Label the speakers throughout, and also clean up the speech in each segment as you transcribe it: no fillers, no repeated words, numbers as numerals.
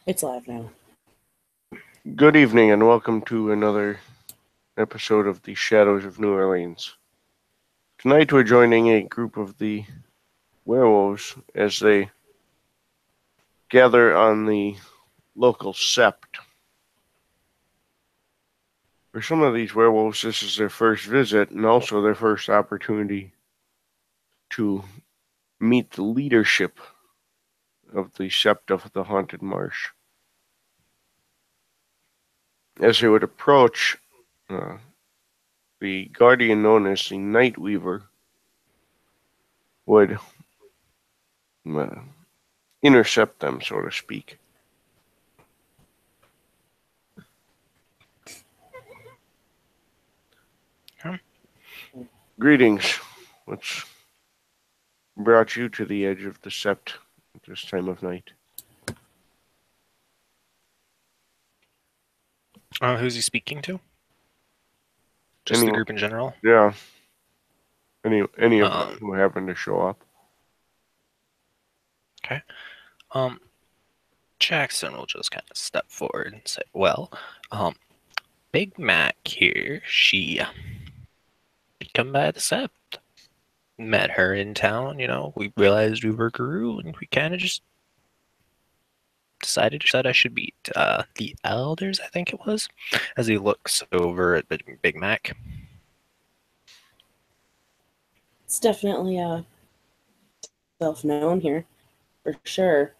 Speaker 1: It's live now.
Speaker 2: Good evening and welcome to another episode of the Shadows of New Orleans. Tonight we're joining a group of the werewolves as they gather on the local Sept. For some of these werewolves, this is their first visit and also their first opportunity to meet the leadership of the Sept of the Haunted Marsh. As they would approach, uh, the guardian known as the Night Weaver would uh, intercept them, so to speak.
Speaker 3: Huh?
Speaker 2: Greetings. What's brought you to the edge of the Sept at this time of night?
Speaker 3: Who's he speaking to? Just the
Speaker 2: Anyone?
Speaker 3: group in general?
Speaker 2: Yeah. Any of them
Speaker 3: Um,
Speaker 2: who happen to show up?
Speaker 3: okay. Um, Jackson will just kind of step forward and say, well, Big Mac here, she come by the Sept. Met her in town, we realized we were guru, and we kind of just decided I should meet the elders, I think it was, as he looks over at Big Mac.
Speaker 1: It's definitely self-known here, for sure.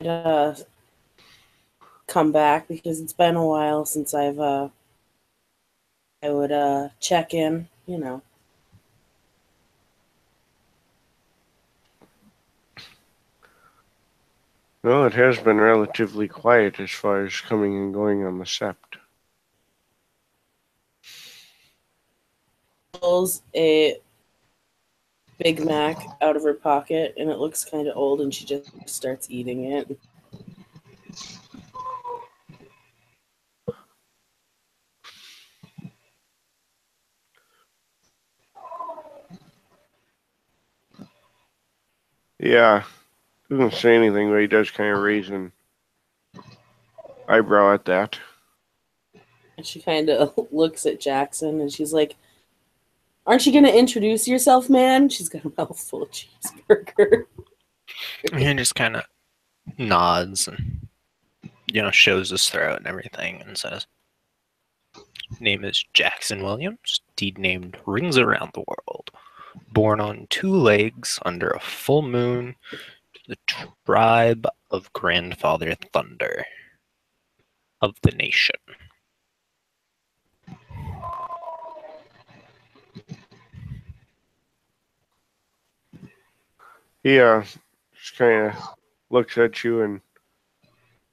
Speaker 1: I'd come back because it's been a while since I would check in.
Speaker 2: Well, it has been relatively quiet as far as coming and going on the Sept.
Speaker 1: Pulls a Big Mac out of her pocket, and it looks kind of old, and she just starts eating it.
Speaker 2: Yeah, doesn't say anything, but he does kind of raise an eyebrow at that.
Speaker 1: And she kind of looks at Jackson, and she's like, "Aren't you going to introduce yourself, man?" She's got a mouthful of cheeseburger.
Speaker 3: He just kind of nods and, shows his throat and everything and says, name is Jackson Williams, deed named Rings Around the World. Born on 2 legs under a full moon to the tribe of Grandfather Thunder of the nation.
Speaker 2: He just kind of looks at you and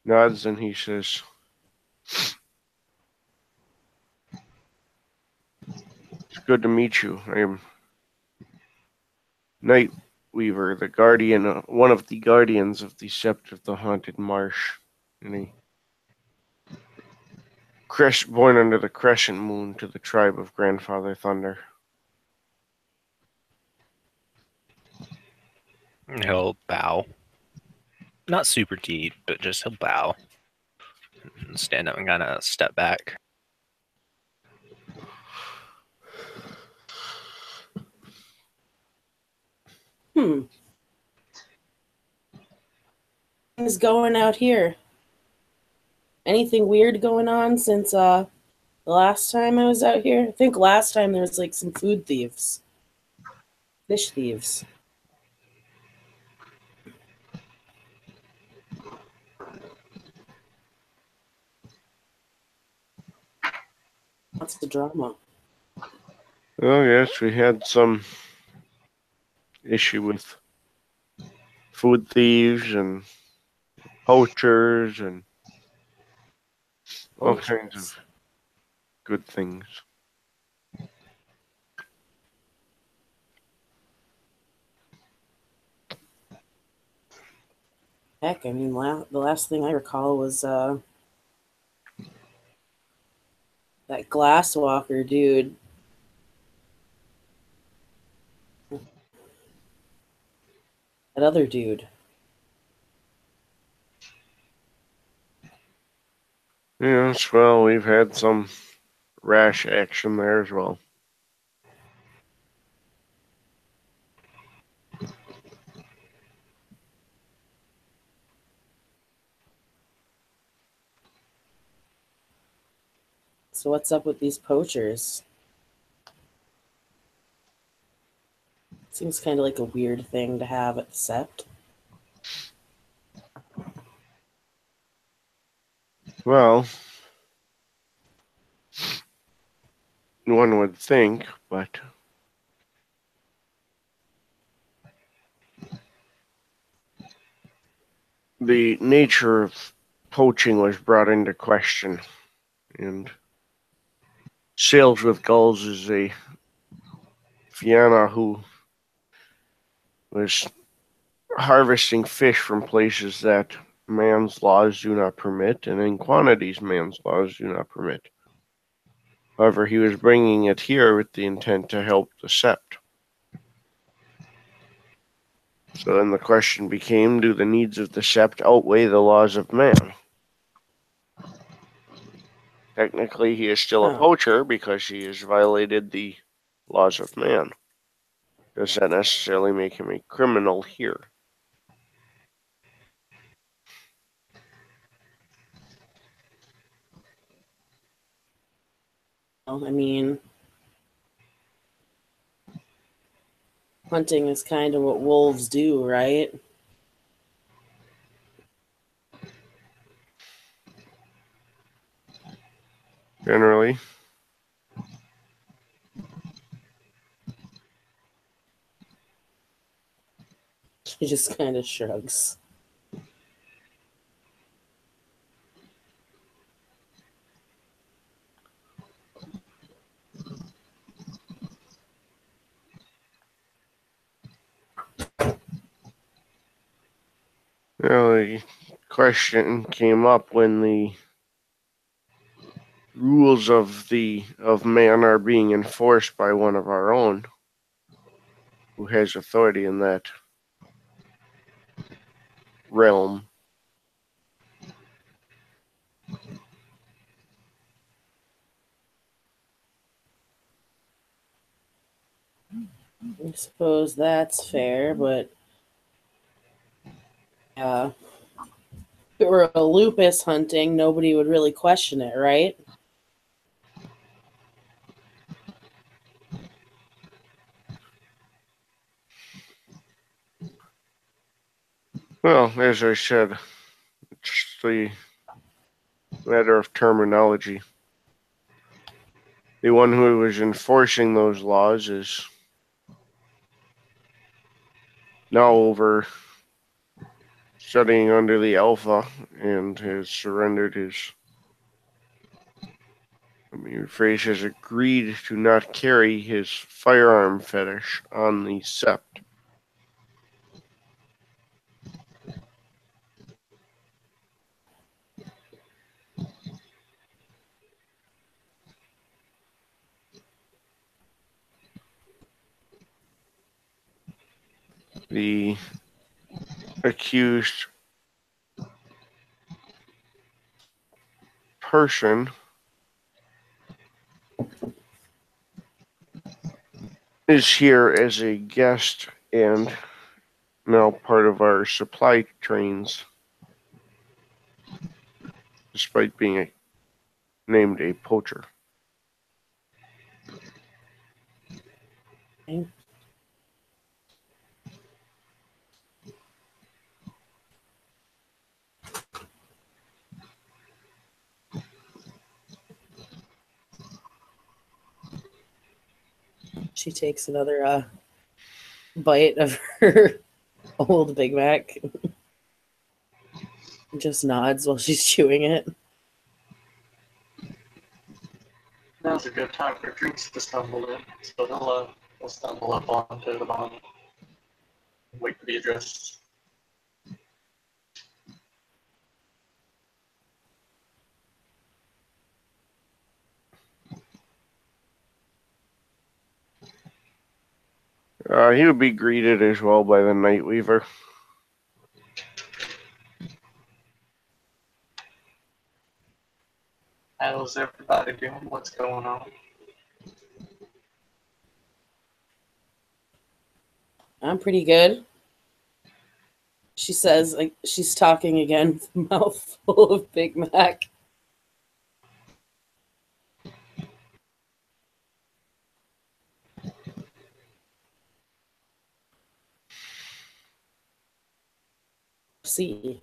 Speaker 2: nods, and he says, "It's good to meet you. I am Night Weaver, the guardian, one of the guardians of the Sept of the Haunted Marsh, and born under the crescent moon to the tribe of Grandfather Thunder."
Speaker 3: He'll bow. Not super deep, but just he'll bow. And stand up and kind of step back.
Speaker 1: What is going out here? Anything weird going on since the last time I was out here? I think last time there was like some food thieves. Fish thieves. Lots of drama.
Speaker 2: Oh, yes, we had some issue with food thieves and poachers and all kinds of good things.
Speaker 1: Heck, I mean, the last thing I recall was that glasswalker dude. That other dude.
Speaker 2: Yes, well, we've had some rash action there as well.
Speaker 1: So what's up with these poachers? Seems kind of like a weird thing to have at the Sept.
Speaker 2: Well, one would think, but the nature of poaching was brought into question, and Sales with Gulls is a Fianna who was harvesting fish from places that man's laws do not permit, and in quantities man's laws do not permit. However, he was bringing it here with the intent to help the Sept. So then the question became, do the needs of the Sept outweigh the laws of man? Technically, he is still a poacher because he has violated the laws of man. Does that necessarily make him a criminal here?
Speaker 1: I mean, hunting is kind of what wolves do, right?
Speaker 2: Generally.
Speaker 1: He just kind of shrugs.
Speaker 2: The question came up when the rules of man are being enforced by one of our own, who has authority in that realm.
Speaker 1: I suppose that's fair, but if it were a lupus hunting, nobody would really question it, right?
Speaker 2: Well, as I said, it's the matter of terminology. The one who was enforcing those laws is now over studying under the Alpha and has surrendered his, has agreed to not carry his firearm fetish on the Sept. The accused person is here as a guest and now part of our supply trains, despite being named a poacher.
Speaker 1: Okay. She takes another bite of her old Big Mac. Just nods while she's chewing it.
Speaker 4: Now's a good time for drinks to stumble in, so they'll stumble up onto the bottom. Wait to be addressed.
Speaker 2: He would be greeted as well by the Night Weaver.
Speaker 4: How's everybody doing? What's going on?
Speaker 1: I'm pretty good. She says, like she's talking again, mouthful of Big Mac. See.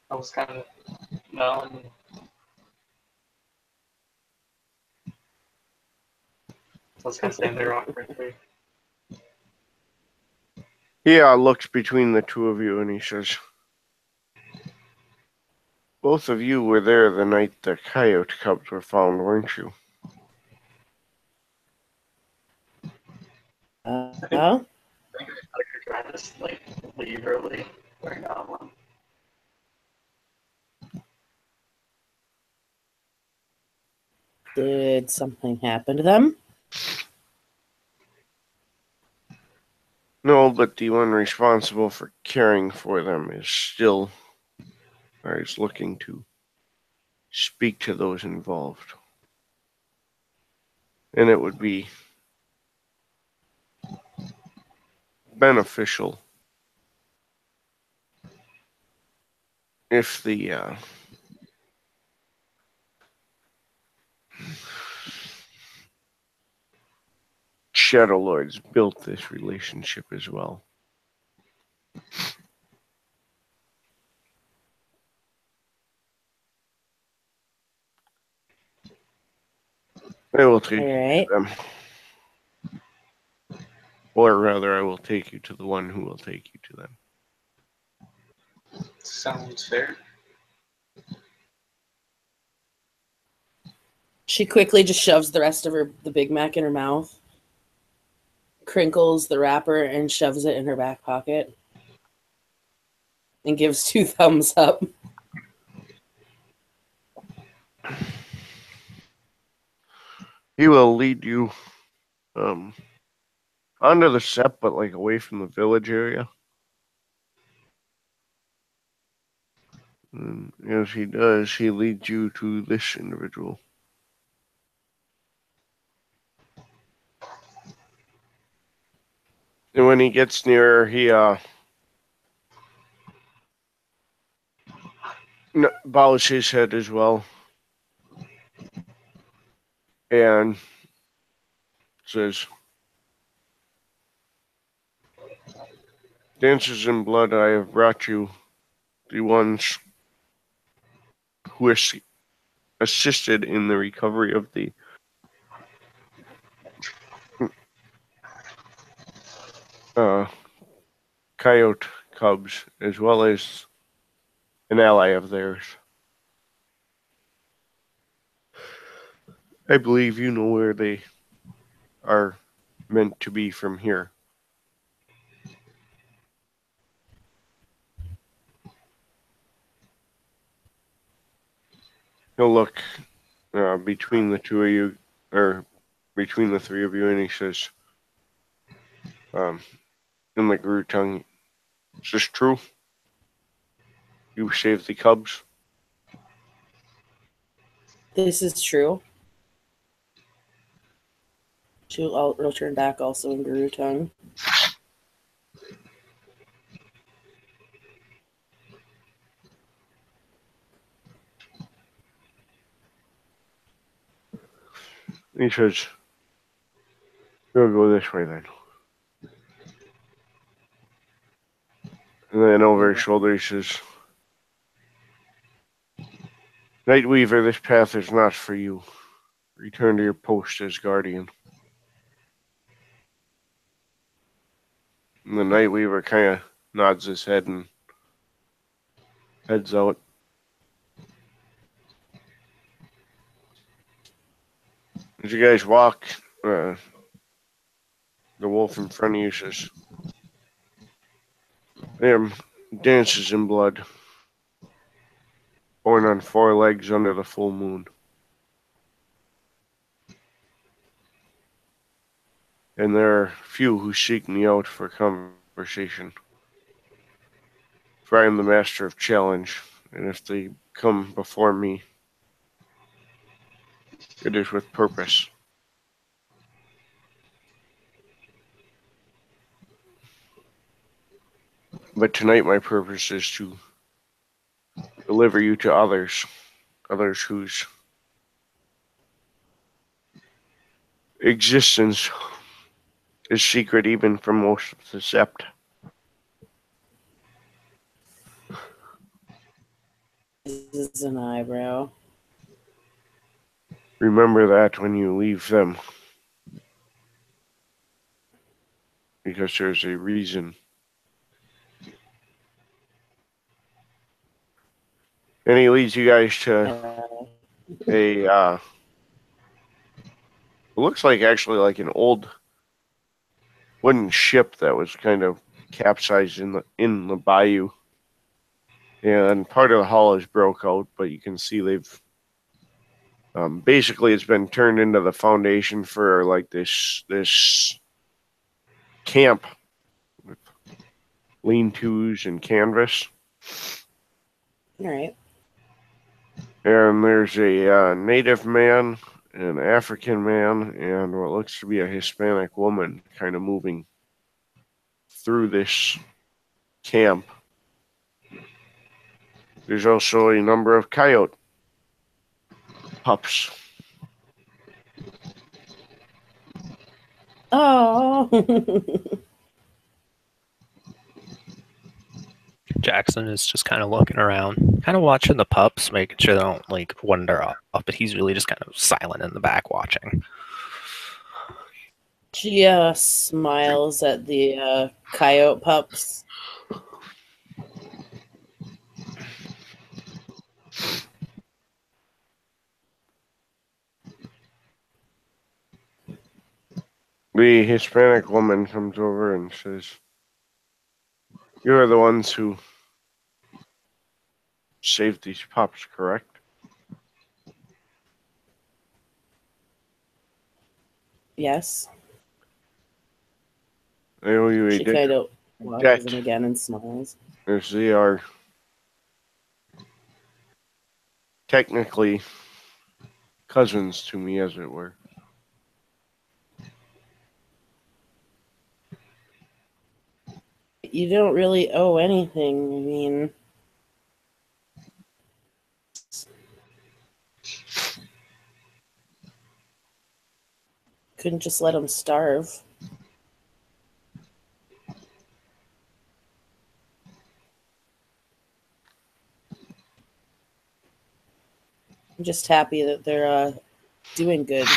Speaker 4: I was kind of no. I was kind of standing there awkwardly.
Speaker 2: He looks between the two of you and he says, "Both of you were there the night the coyote cubs were found, weren't you?"
Speaker 4: I think
Speaker 1: Uh,
Speaker 4: I could try to like leave early right now.
Speaker 1: did something happen to them?
Speaker 2: No, but the one responsible for caring for them is still, or is looking to speak to those involved. And it would be beneficial if the Shadow Lords built this relationship as well. I will take
Speaker 1: All
Speaker 2: you
Speaker 1: right.
Speaker 2: to them. Or rather, I will take you to the one who will take you to them.
Speaker 4: Sounds fair.
Speaker 1: She quickly just shoves the rest of the Big Mac in her mouth, crinkles the wrapper, and shoves it in her back pocket, and gives 2 thumbs up.
Speaker 2: He will lead you onto the Sept, but like away from the village area. And as he does, he leads you to this individual. And when he gets nearer, he bows his head as well and says, "Dancers in Blood, I have brought you the ones who assisted in the recovery of the coyote cubs, as well as an ally of theirs. I believe you know where they are meant to be from here." He'll look between the two of you, or between the three of you, and he says, in the Guru tongue, "Is this true? You saved the cubs?"
Speaker 1: This is true. She'll return back also in Guru tongue.
Speaker 2: He says, "We'll go this way then." And then over his shoulder he says, "Nightweaver, this path is not for you. Return to your post as guardian." And the Nightweaver kind of nods his head and heads out. As you guys walk, the wolf in front of you says, "There, Dances in Blood. born on 4 legs under the full moon. And there are few who seek me out for conversation. For I am the master of challenge, and if they come before me, it is with purpose. But tonight my purpose is to deliver you to others whose existence is secret even from most of the Sept.
Speaker 1: This is an eyebrow.
Speaker 2: Remember that when you leave them, because there's a reason. And he leads you guys to a it looks like actually like an old wooden ship that was kind of capsized in the bayou. And part of the hull is broke out, but you can see they've basically it's been turned into the foundation for like this camp with lean-tos and canvas.
Speaker 1: All right.
Speaker 2: And there's a native man, an African man, and what looks to be a Hispanic woman kind of moving through this camp. There's also a number of coyote pups.
Speaker 1: Oh.
Speaker 3: Jackson is just kind of looking around, kind of watching the pups, making sure they don't like wander off, but he's really just kind of silent in the back watching.
Speaker 1: She smiles at the coyote pups.
Speaker 2: The Hispanic woman comes over and says, "You are the ones who saved these pups, correct?"
Speaker 1: Yes.
Speaker 2: I owe you a
Speaker 1: She kind
Speaker 2: debt,
Speaker 1: of watches him again and smiles.
Speaker 2: as they are technically cousins to me, as it were.
Speaker 1: You don't really owe anything. I mean, couldn't just let them starve. I'm just happy that they're doing good.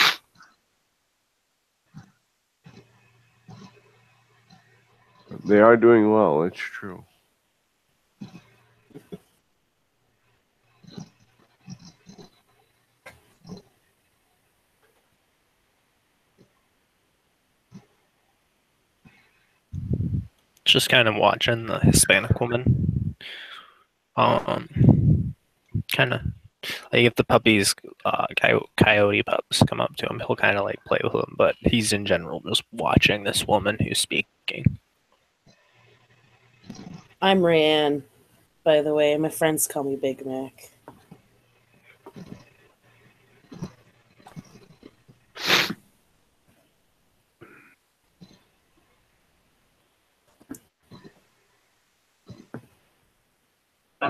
Speaker 2: They are doing well, it's true.
Speaker 3: Just kind of watching the Hispanic woman. Kind of like if the puppies, coyote pups, come up to him, he'll kind of like play with them. But he's in general just watching this woman who's speaking.
Speaker 1: I'm Rayanne, by the way. My friends call me Big Mac.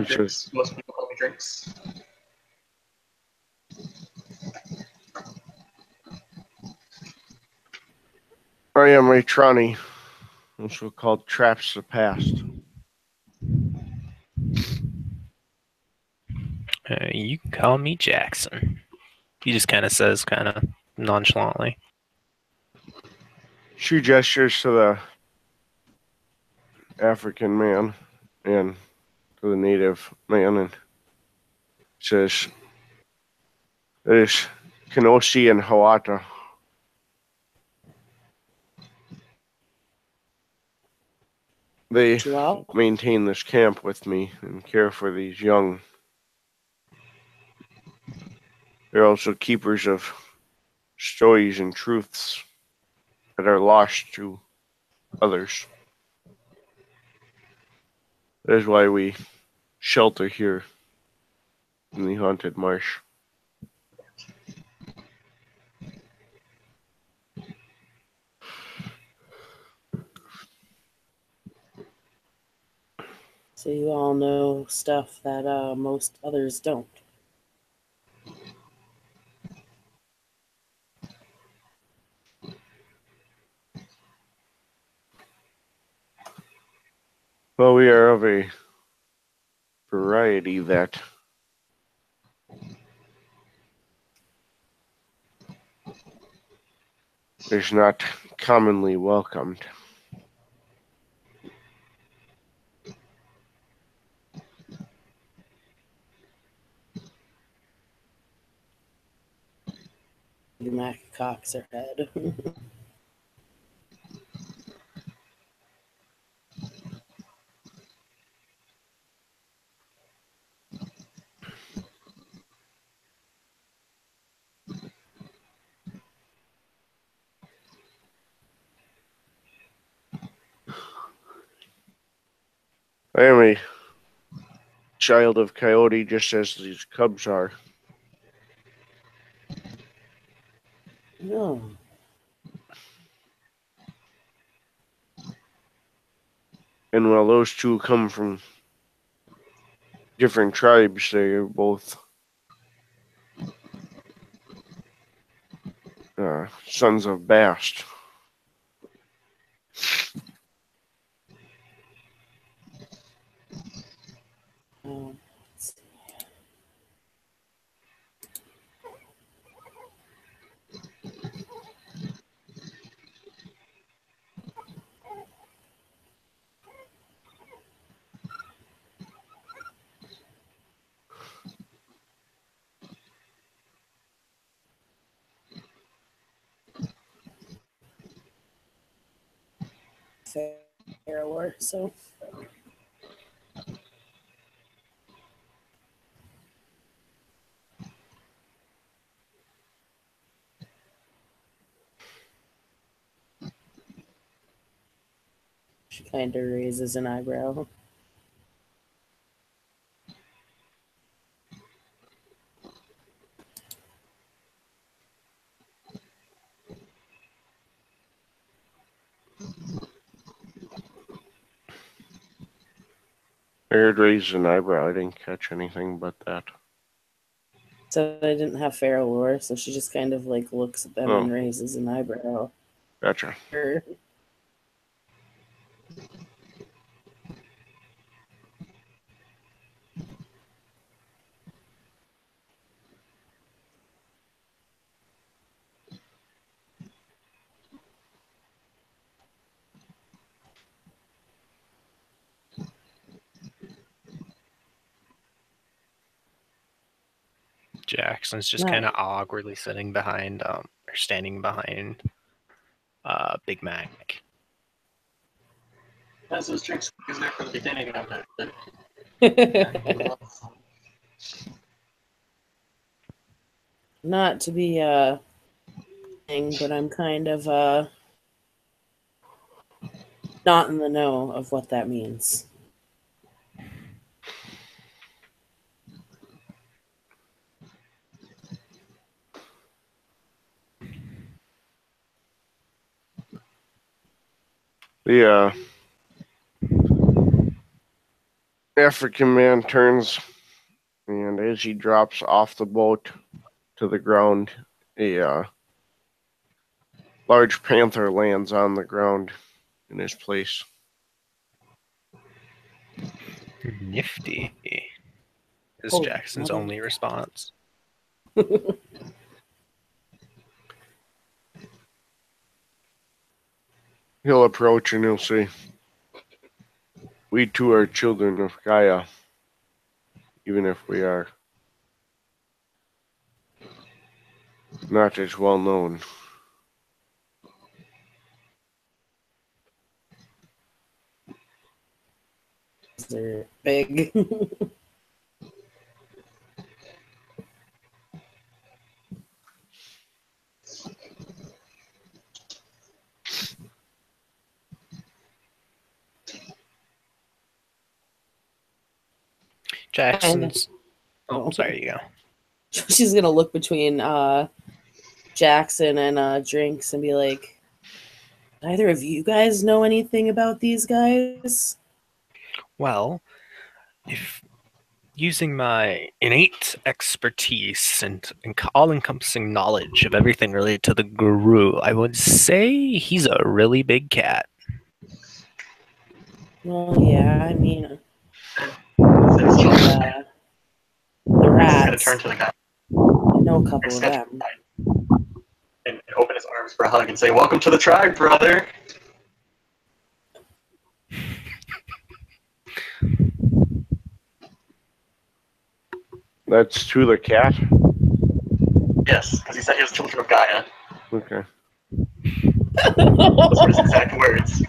Speaker 4: Drinks. Most people call me drinks.
Speaker 2: I am a Trani, also called Traps the Past.
Speaker 3: You can call me Jackson. He just kind of says, kind of nonchalantly.
Speaker 2: She gestures to the African man and to the native man and says, "It is Kenosi and Hawata. They
Speaker 1: Well,
Speaker 2: maintain this camp with me and care for these young They're also keepers of stories and truths that are lost to others. That is why we shelter here in the haunted marsh.
Speaker 1: So you all know stuff that most others don't.
Speaker 2: Well, we are of a variety that is not commonly welcomed.
Speaker 1: You Mac cocks her head.
Speaker 2: I am a child of Coyote just as these cubs are.
Speaker 1: No.
Speaker 2: And while those two come from different tribes, they are both sons of Bast.
Speaker 1: Let's see. Fair war, so she kind of raises an eyebrow.
Speaker 2: I heard raise an eyebrow. I didn't catch anything but that.
Speaker 1: So I didn't have feral war, so she just kind of like looks at them
Speaker 2: Oh.
Speaker 1: and raises an eyebrow.
Speaker 2: Gotcha.
Speaker 1: Sure.
Speaker 3: Jackson's just kind of awkwardly sitting behind, or standing behind, Big Mac.
Speaker 4: As those drinks was there from the beginning of it.
Speaker 1: Not to be thing, but I'm kind of not in the know of what that means.
Speaker 2: The African man turns, and as he drops off the boat to the ground, a large panther lands on the ground in his place.
Speaker 3: Nifty is
Speaker 1: Holy
Speaker 3: Jackson's
Speaker 1: mother.
Speaker 3: only response.
Speaker 2: He'll approach and he'll say, "We too are children of Gaia, even if we are not as well known."
Speaker 1: They're big.
Speaker 3: Jackson's. Oh,
Speaker 1: Oh.
Speaker 3: sorry, you go.
Speaker 1: She's gonna look between Jackson and Drinks and be like, "Either of you guys know anything about these guys?"
Speaker 3: Well, if using my innate expertise and all-encompassing knowledge of everything related to the guru, I would say he's a really big cat.
Speaker 1: Well, yeah, I mean,
Speaker 4: Says John.
Speaker 1: the
Speaker 4: He's gonna
Speaker 1: rats.
Speaker 4: turn to the guy
Speaker 1: I know a
Speaker 4: and
Speaker 1: couple of
Speaker 4: snatch
Speaker 1: them.
Speaker 4: and open his arms for a hug and say, "Welcome to the tribe, brother."
Speaker 2: That's to the cat?
Speaker 4: Yes, because he said he was children of Gaia.
Speaker 2: Okay.
Speaker 4: Those were his exact words.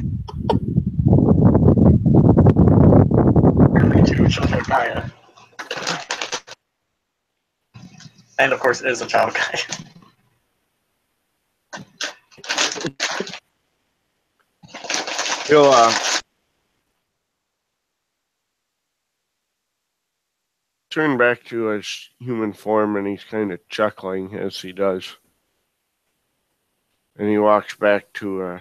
Speaker 4: We're two children of Gaia. And of course, it is a child of Gaia.
Speaker 2: He'll turn back to his human form, and he's kind of chuckling as he does. And he walks back to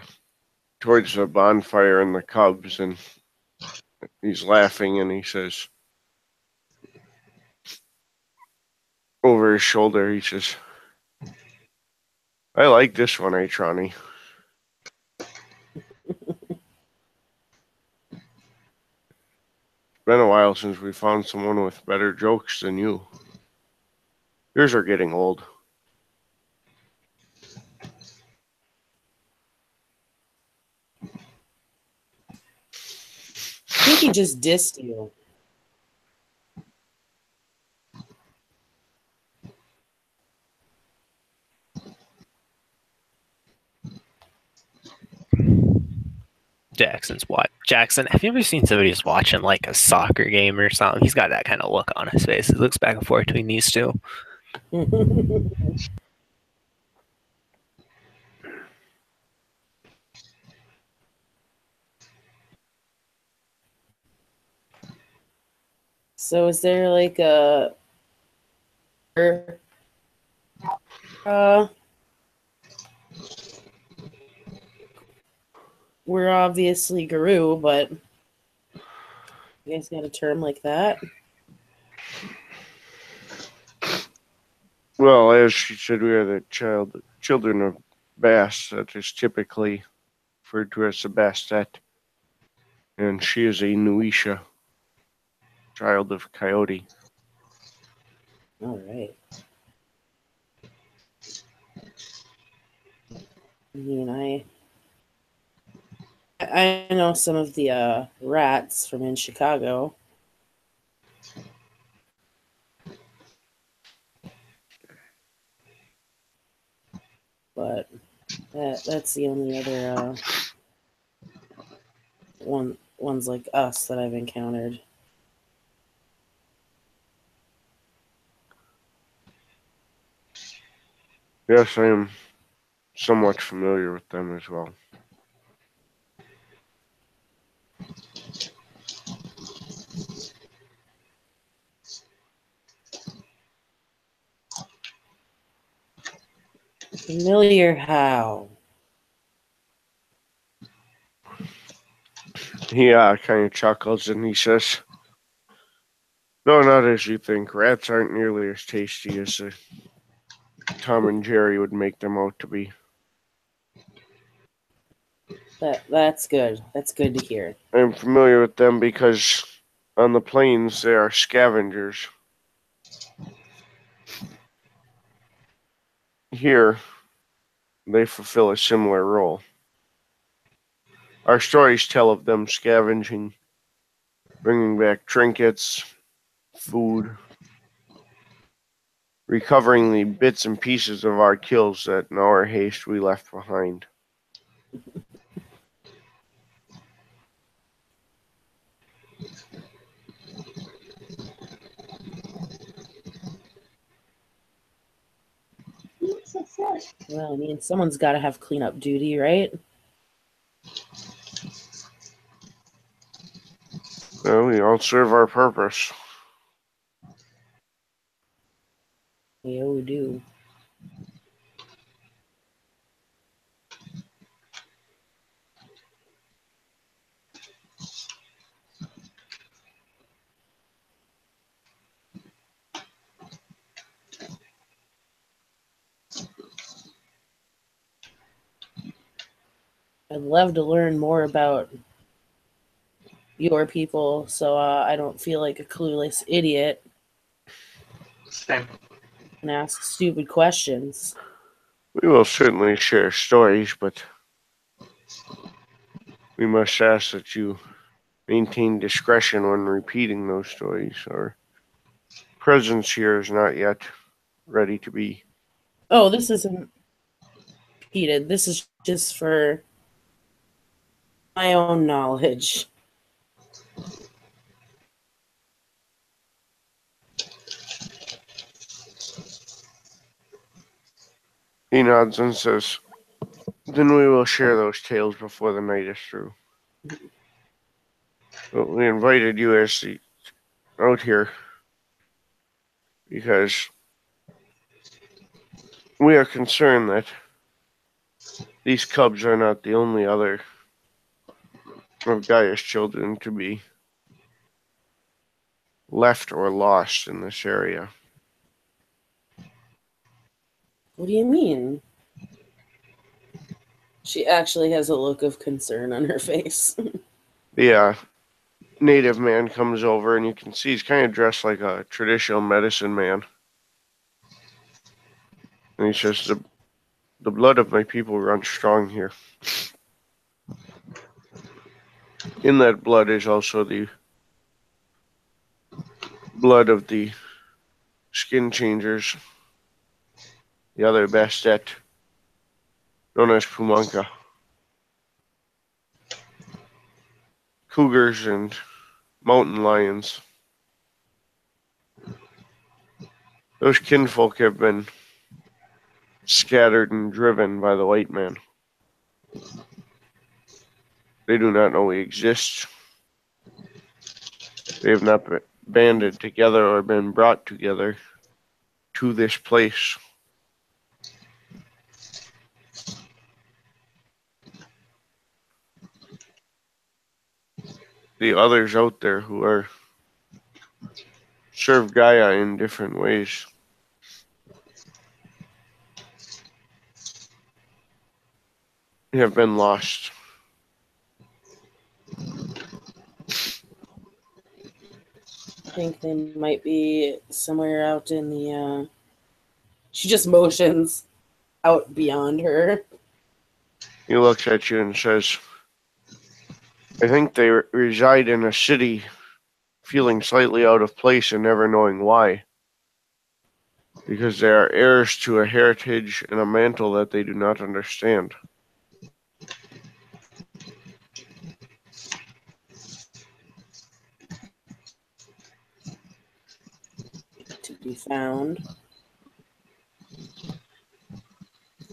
Speaker 2: towards the bonfire and the cubs, and he's laughing, and he says, over his shoulder, he says, "I like this one, Ronnie. It's been a while since we found someone with better jokes than you. Yours are getting old."
Speaker 1: I think he just dissed you.
Speaker 3: Jackson, have you ever seen somebody who's watching like a soccer game or something? He's got that kind of look on his face. He looks back and forth between these two.
Speaker 1: So is there like a uh we're obviously guru, but you guys got a term like that?
Speaker 2: Well, as she said, we are the children of Bass. That is typically referred to as the Bastet. And she is a Nuisha, child of Coyote.
Speaker 1: All right. I mean, I know some of the rats from in Chicago. But that's the only other ones like us that I've encountered.
Speaker 2: Yes, I am somewhat familiar with them as well.
Speaker 1: Familiar how?
Speaker 2: He kind of chuckles and he says, "No, not as you think. Rats aren't nearly as tasty as Tom and Jerry would make them out to be.
Speaker 1: That's good. That's good to hear.
Speaker 2: I'm familiar with them because on the plains they are scavengers. Here, they fulfill a similar role. Our stories tell of them scavenging, bringing back trinkets, food, recovering the bits and pieces of our kills that in our haste we left behind."
Speaker 1: Well, I mean, someone's got to have cleanup duty, right?
Speaker 2: Well, we all serve our purpose.
Speaker 1: I'd love to learn more about your people so I don't feel like a clueless idiot
Speaker 4: Same.
Speaker 1: and ask stupid questions.
Speaker 2: We will certainly share stories, but we must ask that you maintain discretion when repeating those stories. Our presence here is not yet ready to be.
Speaker 1: Oh, this isn't repeated. This is just for my own knowledge.
Speaker 2: He nods and says, "Then we will share those tales before the night is through. But we invited you out here because we are concerned that these cubs are not the only other of Gaia's children to be left or lost in this area."
Speaker 1: What do you mean? She actually has a look of concern on her face.
Speaker 2: The native man comes over, and you can see he's kind of dressed like a traditional medicine man. And he says, the blood of my people runs strong here. In that blood is also the blood of the skin changers, the other Bastet, known as Pumanka. Cougars and mountain lions. Those kinfolk have been scattered and driven by the white man. They do not know we exist. They have not been banded together or been brought together to this place. The others out there who are serve Gaia in different ways have been lost.
Speaker 1: I think they might be somewhere out in the. She just motions out beyond her.
Speaker 2: He looks at you and says, "I think they reside in a city, feeling slightly out of place and never knowing why, because they are heirs to a heritage and a mantle that they do not understand."
Speaker 1: To be found.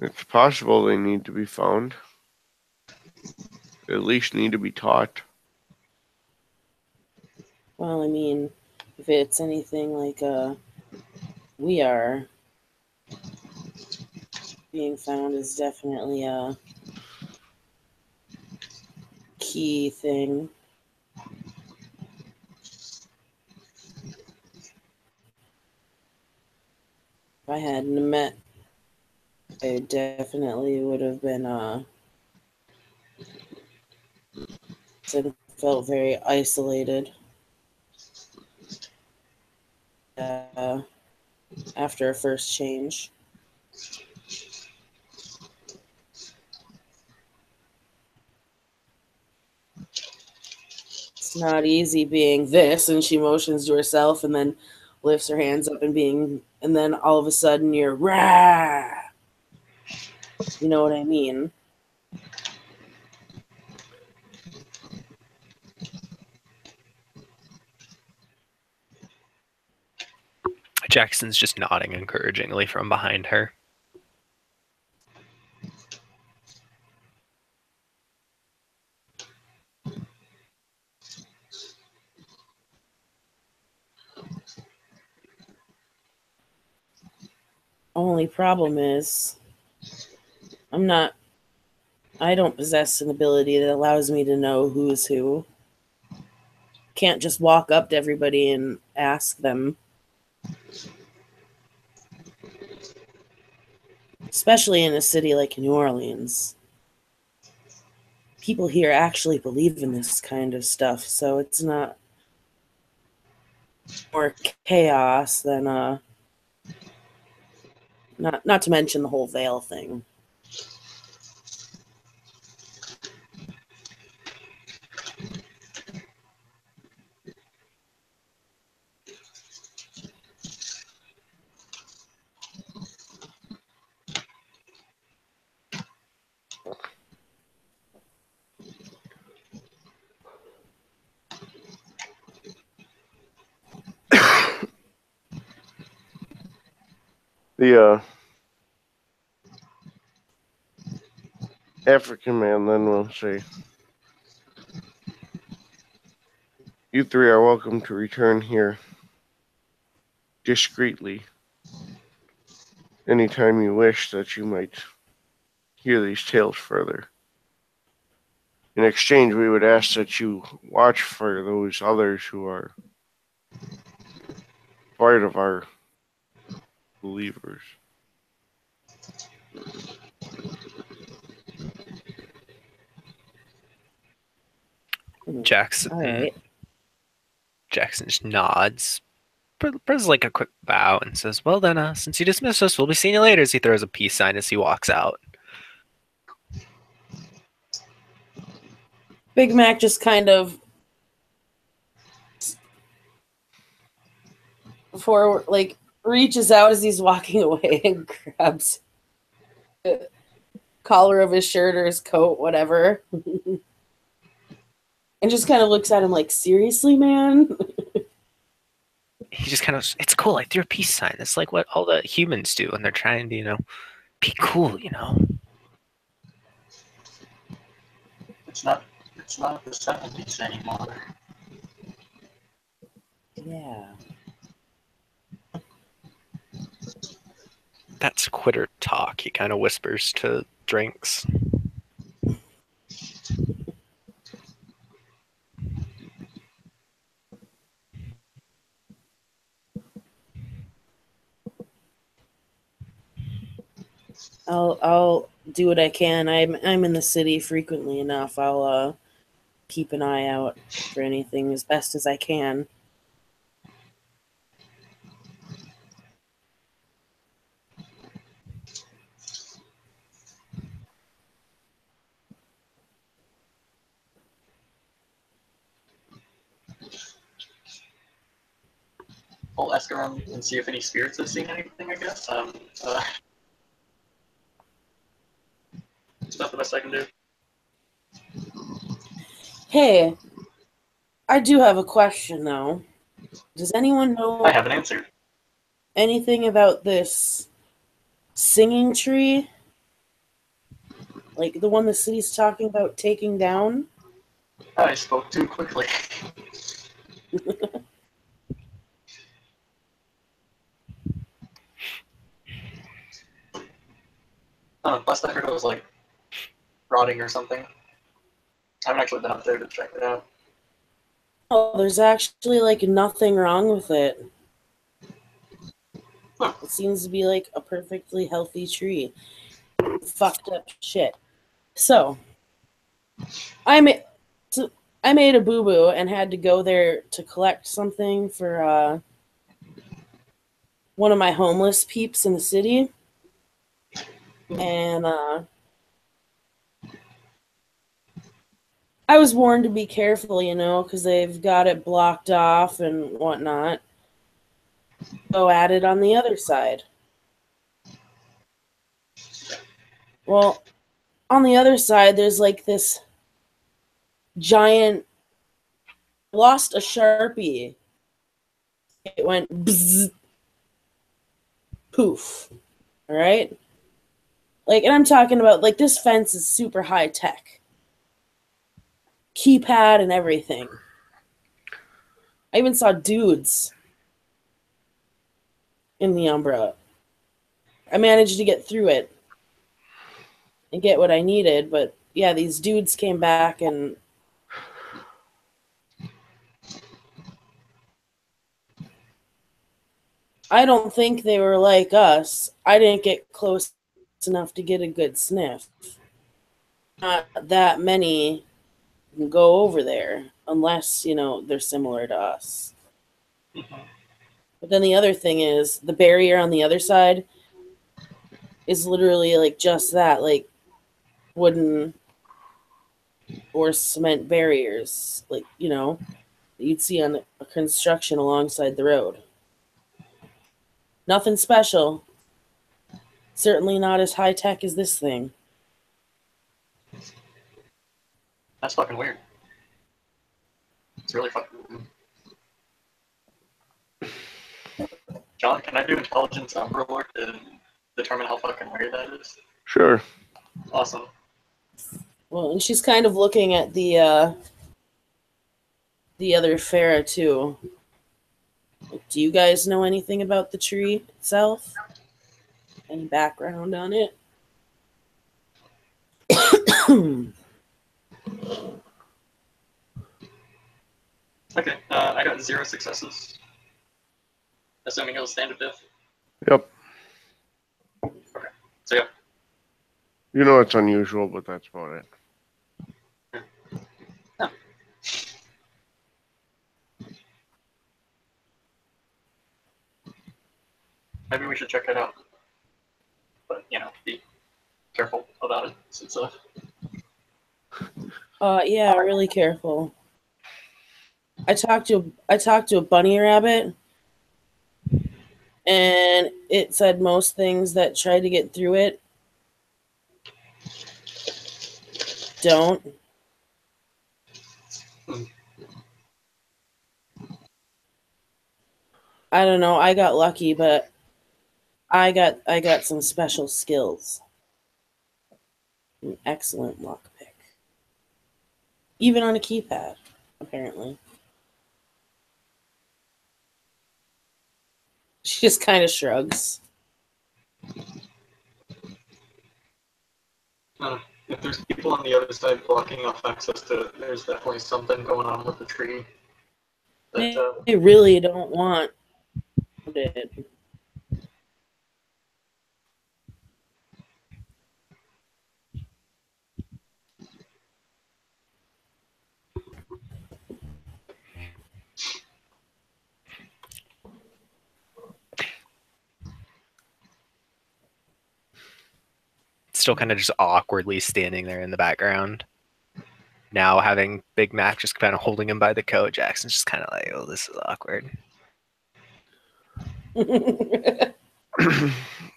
Speaker 2: It's possible they need to be found. They at least need to be taught.
Speaker 1: Well, I mean, if it's anything like we are, being found is definitely a key thing. If I hadn't met, I definitely would have been felt very isolated after a first change. It's not easy being this, and she motions to herself and then lifts her hands up and then all of a sudden you're rah. You know what I mean?
Speaker 3: Jackson's just nodding encouragingly from behind her.
Speaker 1: Only problem is I don't possess an ability that allows me to know who's who. Can't just walk up to everybody and ask them. Especially in a city like New Orleans. people here actually believe in this kind of stuff, so it's not more chaos than not to mention the whole veil thing.
Speaker 2: The African man then will say, "You three are welcome to return here discreetly anytime you wish that you might hear these tales further. In exchange, we would ask that you watch for those others who are part of our believers."
Speaker 3: Jackson.
Speaker 1: All right.
Speaker 3: Jackson just nods, does like a quick bow, and says, "Well then, since you dismissed us, we'll be seeing you later." As he throws a peace sign as he walks out.
Speaker 1: Big Mac just kind of reaches out as he's walking away and grabs the collar of his shirt or his coat, whatever, and just kind of looks at him like, "Seriously, man?"
Speaker 3: He just kind of, it's cool. I threw a peace sign. It's like what all the humans do when they're trying to, be cool.
Speaker 4: It's not the 70s anymore.
Speaker 1: Yeah.
Speaker 3: That's quitter talk. He kind of whispers to Drinks.
Speaker 1: I'll do what I can. I'm in the city frequently enough. I'll keep an eye out for anything as best as I can.
Speaker 4: I'll ask around and see if any spirits have seen anything, I guess. It's not the best I can do.
Speaker 1: Hey, I do have a question though. Does anyone know
Speaker 4: I have an answer.
Speaker 1: anything about this singing tree? Like the one the city's talking about taking down?
Speaker 4: I spoke too quickly. Last I heard it was like rotting or something. I haven't actually been up there to check it out.
Speaker 1: Oh, there's actually like nothing wrong with it.
Speaker 4: Huh.
Speaker 1: It seems to be like a perfectly healthy tree. Fucked up shit. So, I made a boo boo and had to go there to collect something for one of my homeless peeps in the city, and I was warned to be careful, because they've got it blocked off and whatnot. Go at it on the other side. Well, on the other side, there's like this giant. Lost a Sharpie. It went bzz, poof. All right? Like, and I'm talking about, like, this fence is super high tech. Keypad and everything. I even saw dudes in the Umbra. I managed to get through it and get what I needed, but yeah, these dudes came back and I don't think they were like us. I didn't get close enough to get a good sniff. not that many can go over there unless, they're similar to us.
Speaker 4: Mhm.
Speaker 1: But then the other thing is the barrier on the other side is literally like just that, like wooden or cement barriers, like, you'd see on a construction alongside the road. Nothing special. Certainly not as high tech as this thing.
Speaker 4: That's fucking weird. It's really fucking weird. John, can I do intelligence overlord to determine how fucking weird that is?
Speaker 2: Sure.
Speaker 4: Awesome.
Speaker 1: Well, and she's kind of looking at the other Farah too. Do you guys know anything about the tree itself? Any background on it?
Speaker 4: Okay, I got 0 successes. Assuming it'll stand a diff.
Speaker 2: Yep.
Speaker 4: Okay, so yeah.
Speaker 2: You know it's unusual, but that's about it.
Speaker 4: Huh. Maybe we should check it out. But, be careful about it since
Speaker 1: Yeah, really careful. I talked to a bunny rabbit, and it said most things that try to get through it don't. I don't know. I got lucky, but I got some special skills. An excellent lockpick, even on a keypad, apparently. She just kind of shrugs.
Speaker 4: if there's people on the other side blocking off access to it, there's definitely something going on with the tree. That,
Speaker 1: They really don't want it.
Speaker 3: Still kind of just awkwardly standing there in the background. Now having Big Mac just kind of holding him by the coat, Jackson's just kind of like, oh, this is awkward.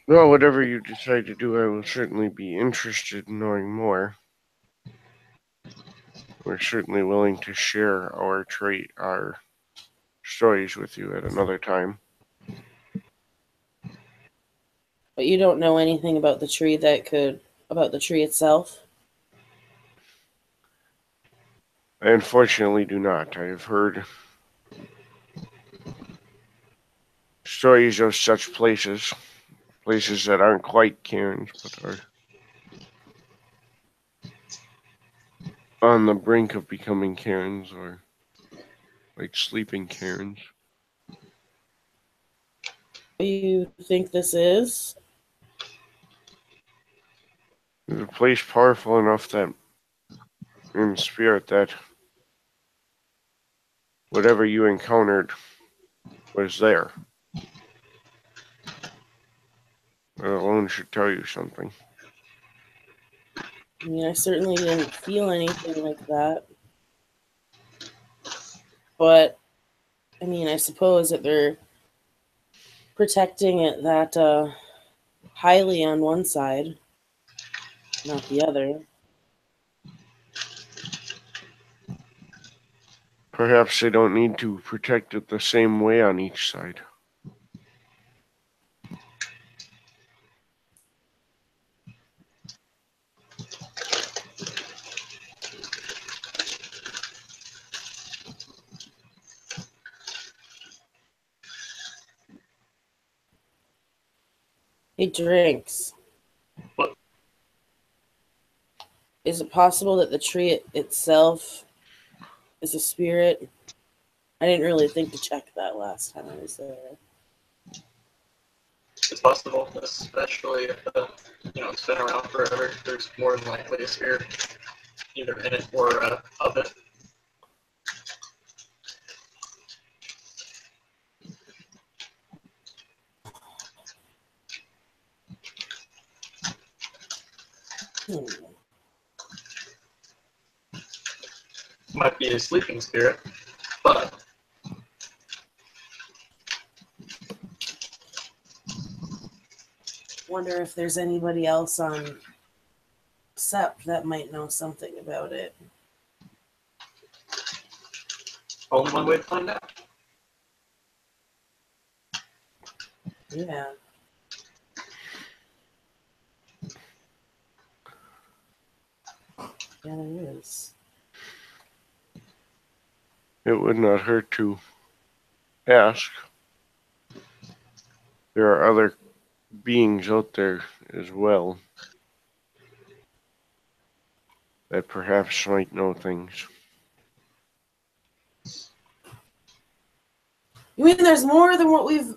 Speaker 2: Well, whatever you decide to do, I will certainly be interested in knowing more. We're certainly willing to share our stories with you at another time.
Speaker 1: But you don't know anything about the tree about the tree itself?
Speaker 2: I unfortunately do not. I have heard stories of such places that aren't quite cairns, but are on the brink of becoming cairns, or like sleeping cairns.
Speaker 1: What do you think this is?
Speaker 2: There's a place powerful enough that in spirit that whatever you encountered was there. That alone should tell you something.
Speaker 1: I mean, I certainly didn't feel anything like that. But, I mean, I suppose that they're protecting it that highly on one side, not the other.
Speaker 2: Perhaps they don't need to protect it the same way on each side.
Speaker 1: It drinks.
Speaker 4: What?
Speaker 1: Is it possible that the tree itself is a spirit? I didn't really think to check that last time I was there.
Speaker 4: It's possible, especially if it's been around forever. There's more than likely a spirit either in it or of it. Might be a sleeping spirit, but
Speaker 1: Wonder if there's anybody else on Sept that might know something about it.
Speaker 4: only one way to find out.
Speaker 1: Yeah. Yeah, there is.
Speaker 2: It would not hurt to ask. There are other beings out there as well that perhaps might know things.
Speaker 1: You mean there's more than what we've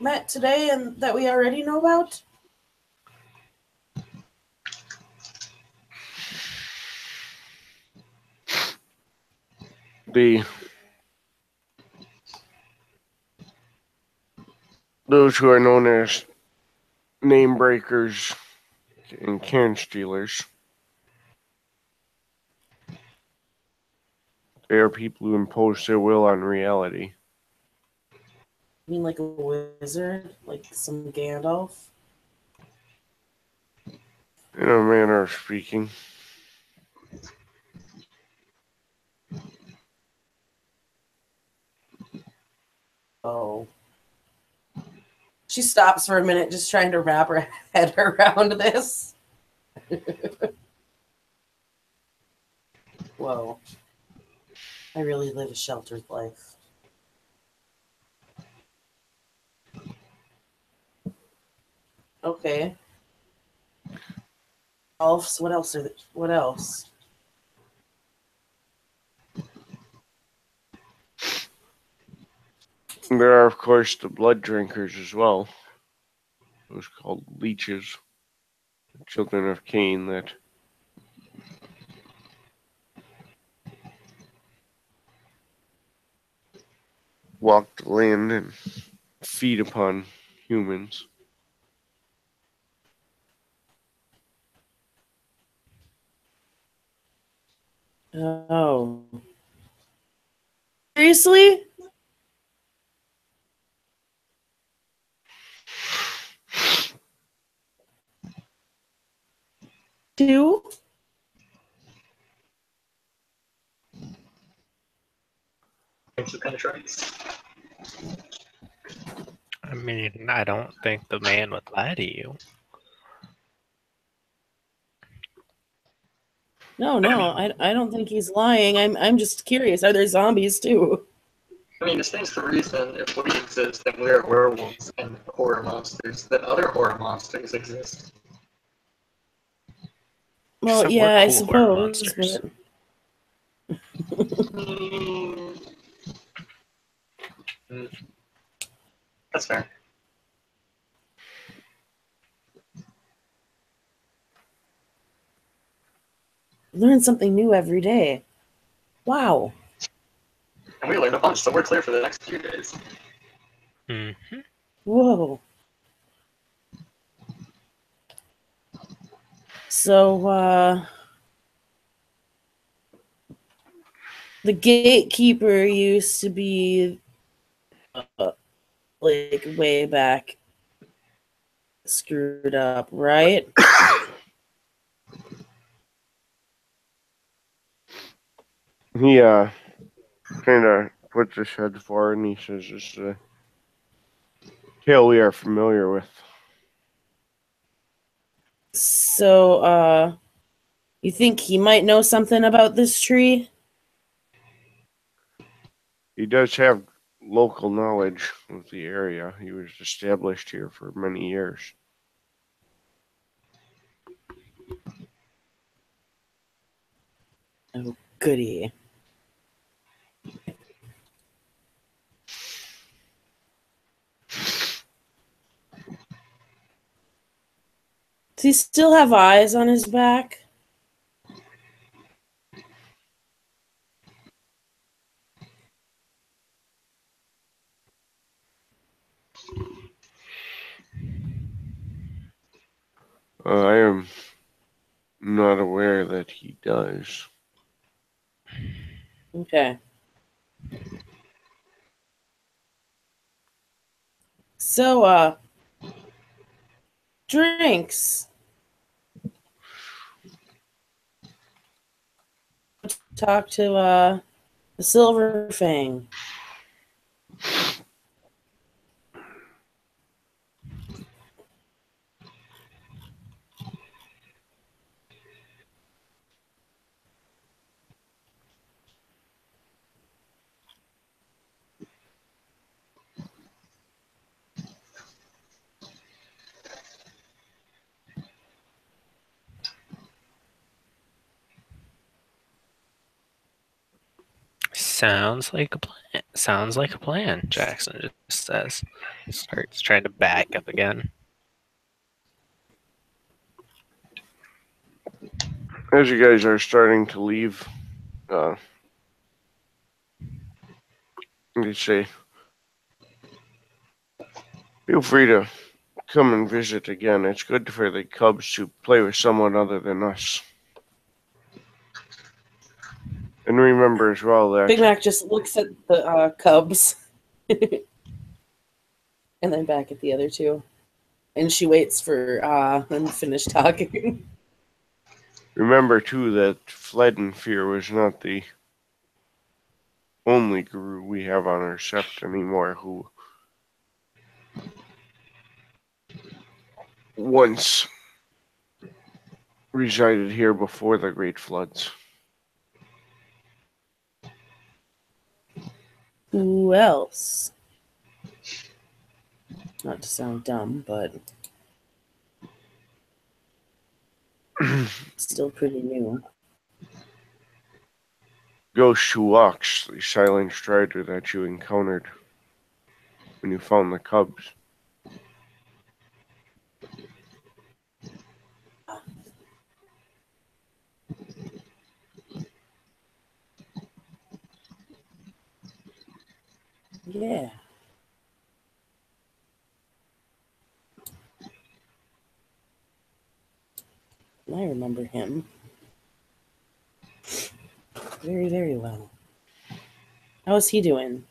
Speaker 1: met today and that we already know about?
Speaker 2: Those who are known as name breakers and cairn stealers, they are people who impose their will on reality.
Speaker 1: You mean like a wizard? Like some Gandalf?
Speaker 2: In a manner of speaking.
Speaker 1: Oh. She stops for a minute just trying to wrap her head around this. Whoa. I really live a sheltered life. Okay. Elves, what else what else?
Speaker 2: There are, of course, the blood drinkers as well. Those called leeches, the children of Cain that walk the land and feed upon humans.
Speaker 1: Oh. Seriously? Two?
Speaker 4: Into penetrates.
Speaker 3: I mean, I don't think the man would lie to you.
Speaker 1: No, I don't think he's lying. I'm just curious. Are there zombies too?
Speaker 4: I mean, it stands to reason if we exist and we're werewolves and horror monsters, then other horror monsters exist.
Speaker 1: Well,
Speaker 3: Except
Speaker 1: yeah,
Speaker 3: we're
Speaker 1: I
Speaker 3: cool horror
Speaker 1: suppose,
Speaker 3: monsters.
Speaker 4: Mm, that's fair.
Speaker 1: learn something new every day. Wow.
Speaker 4: And we learned a bunch, so we're clear for the next few days.
Speaker 3: Mm-hmm.
Speaker 1: Whoa. So, the gatekeeper used to be, like, way back screwed up, right?
Speaker 2: He kind of puts his head forward and he says, "It's a tale we are familiar with."
Speaker 1: So, you think he might know something about this tree?
Speaker 2: He does have local knowledge of the area. He was established here for many years.
Speaker 1: Oh, goody. he still have eyes on his back?
Speaker 2: I am not aware that he does.
Speaker 1: Okay. So, drinks. Talk to, the Silver Fang.
Speaker 3: Sounds like a plan. Sounds like a plan, Jackson just says. Starts trying to back up again.
Speaker 2: As you guys are starting to leave, they say, feel free to come and visit again. It's good for the cubs to play with someone other than us. And remember as well that
Speaker 1: Big Mac just looks at the cubs. And then back at the other two. And she waits for them to finish talking.
Speaker 2: remember too that Fled in Fear was not the only guru we have on our sept anymore who once resided here before the great floods.
Speaker 1: Who else? Not to sound dumb, but still pretty new.
Speaker 2: Ghost who walks, the silent strider that you encountered when you found the cubs.
Speaker 1: Yeah. I remember him. Very, very well. How's he doing?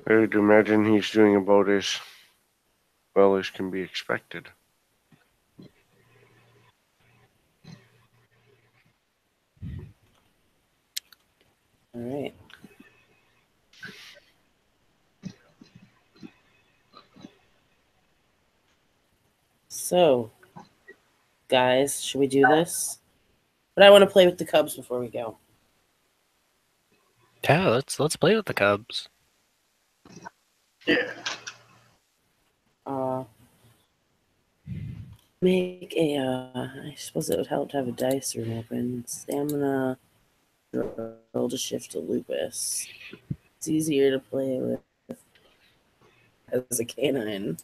Speaker 2: I would imagine he's doing about as well as can be expected.
Speaker 1: All right. So, guys, should we do this? But I want to play with the cubs before we go.
Speaker 3: Yeah, let's play with the cubs.
Speaker 4: Yeah.
Speaker 1: Uh, make a. I suppose it would help to have a dice room open. Stamina. Roll to shift to lupus. It's easier to play with as a canine.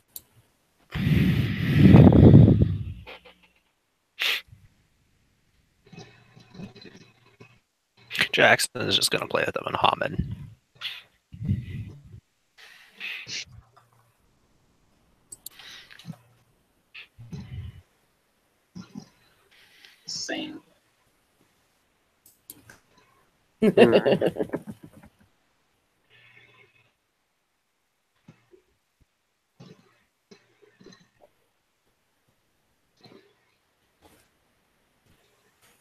Speaker 3: Jackson is just gonna play with them in Hamid.
Speaker 4: Same.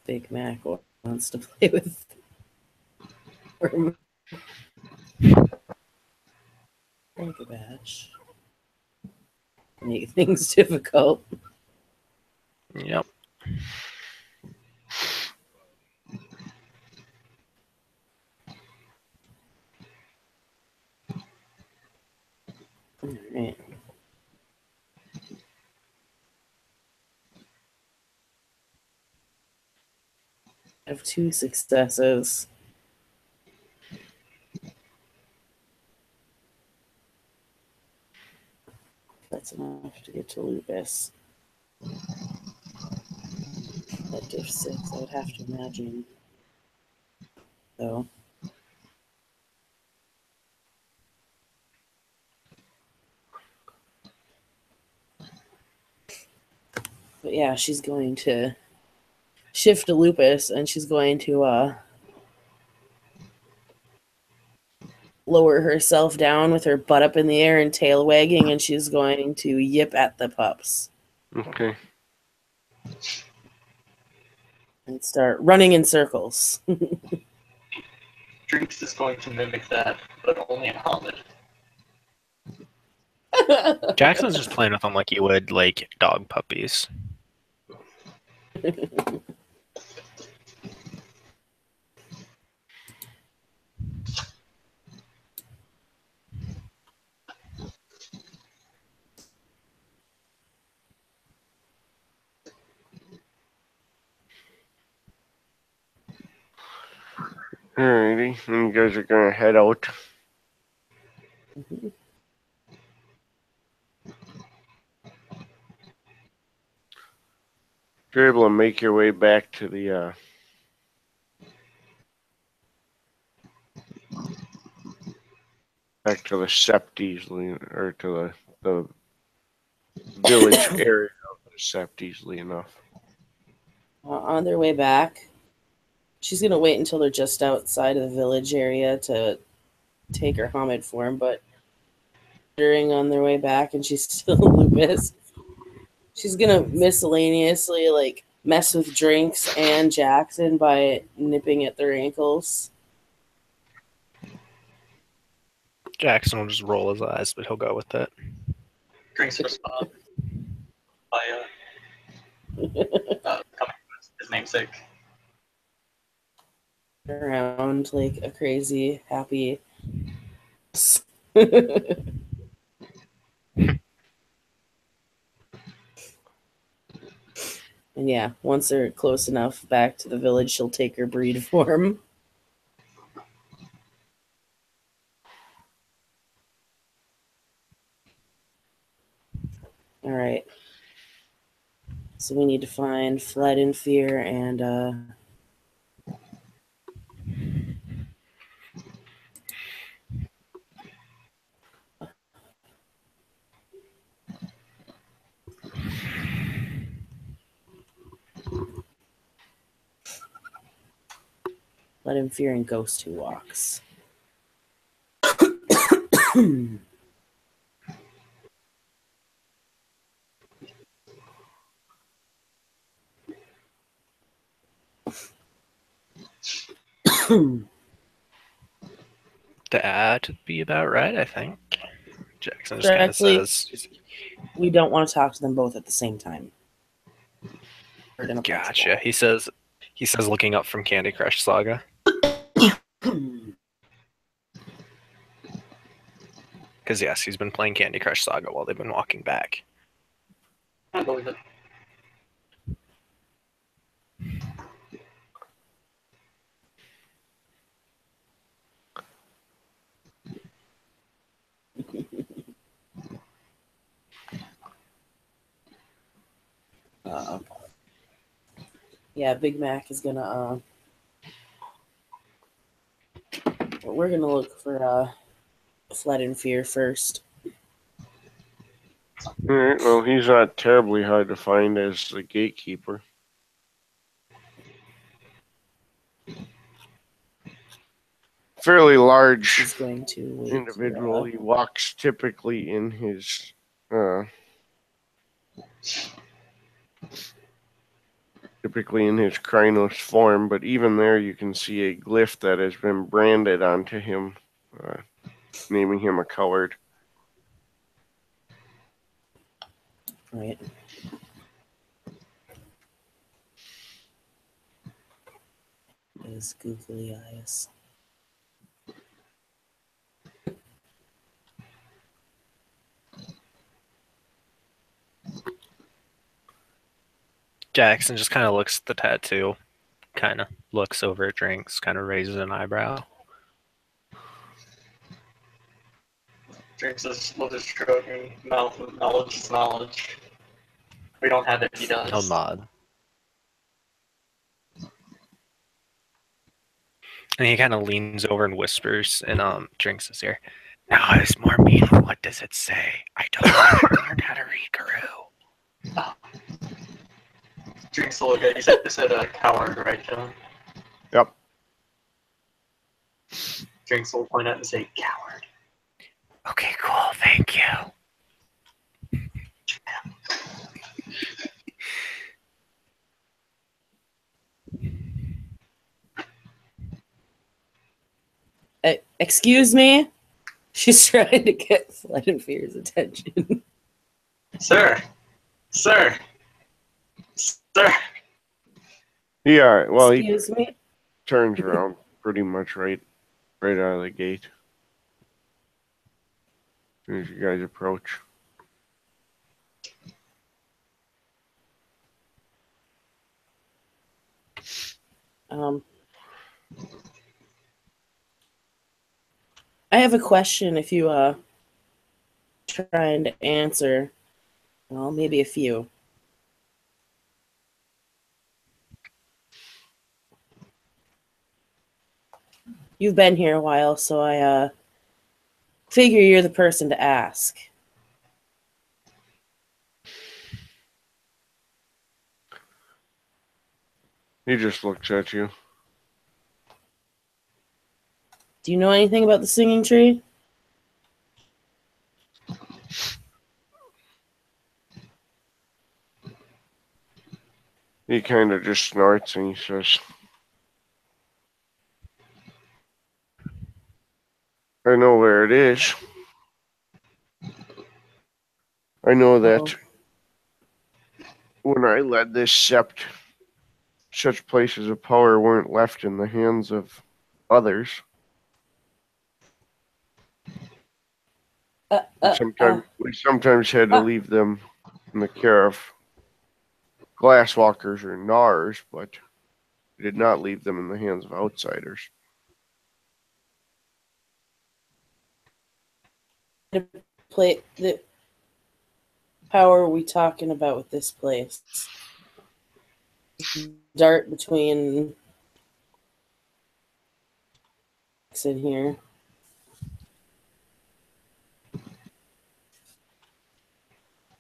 Speaker 1: Big Mac wants to play with. Take a batch. Make things difficult.
Speaker 3: Yep.
Speaker 1: All right. 2 successes. That's enough to get to Lupus. At diff 6, I would have to imagine. So. But yeah, she's going to shift to Lupus, and she's going to lower herself down with her butt up in the air and tail wagging, and she's going to yip at the pups.
Speaker 2: Okay.
Speaker 1: And start running in circles.
Speaker 4: Drinks is going to mimic that, but only in Hamid.
Speaker 3: Jackson's just playing with them like you would like dog puppies.
Speaker 2: Alrighty, and you guys are gonna head out.
Speaker 1: Mhm.
Speaker 2: You're able to make your way back to the Sept easily, or to the village area of the Sept easily enough.
Speaker 1: On their way back, she's going to wait until they're just outside of the village area to take her Hamid form, but during on their way back, and she's still Lupus, she's going to miscellaneously like mess with Drinks and Jackson by nipping at their ankles.
Speaker 3: Jackson will just roll his eyes, but he'll go with it.
Speaker 4: Drinks responds by coming to his namesake.
Speaker 1: Around like a crazy, happy. And yeah, once they're close enough back to the village, she'll take her breed form. All right. So we need to find Fled in Fear and Fled in Fear and Ghost Who Walks.
Speaker 3: That'd be about right, I think. Jackson just kind of
Speaker 1: Actually,
Speaker 3: says,
Speaker 1: we don't want to talk to them both at the same time. We're in a
Speaker 3: "Gotcha." He says, looking up from Candy Crush Saga. Because yes, he's been playing Candy Crush Saga while they've been walking back.
Speaker 4: I believe it.
Speaker 1: Yeah, Big Mac is gonna we're gonna look for Fled in Fear first.
Speaker 2: Alright, well, he's not terribly hard to find as the gatekeeper. Fairly large
Speaker 1: She's going to wait
Speaker 2: individual. He walks typically in his Krynos form, but even there you can see a glyph that has been branded onto him, naming him a coward.
Speaker 1: right. His googly eyes.
Speaker 3: Jackson just kind of looks at the tattoo, kind of looks over at drinks, kind of raises an eyebrow.
Speaker 4: Drinks will just shrug and mouth with knowledge is knowledge. We don't have it, he does.
Speaker 3: He'll nod. And he kind of leans over and whispers in Drinks' ear. Now it's more meaningful. What does it say? I don't learn how to read Guru.
Speaker 4: Drinks will look at you. You said a coward, right, John?
Speaker 2: Yep.
Speaker 4: Drinks will point out and say, coward.
Speaker 3: Okay, cool. Thank you.
Speaker 1: Excuse me? She's trying to get Flood and Fear's attention.
Speaker 4: Sir! Sir! Sir!
Speaker 2: Yeah, well, he
Speaker 1: Excuse me?
Speaker 2: turns around pretty much right out of the gate. As soon as you guys approach.
Speaker 1: I have a question if you trying to answer. Well, maybe a few. You've been here a while, so I figure you're the person to ask.
Speaker 2: He just looks at you.
Speaker 1: Do you know anything about the singing tree?
Speaker 2: He kind of just snorts and he says, I know where it is. I know that when I led this Sept, such places of power weren't left in the hands of others. We sometimes had to leave them in the care of glasswalkers or gnars, but we did not leave them in the hands of outsiders.
Speaker 1: The power are we talking about with this place? Dart between in here.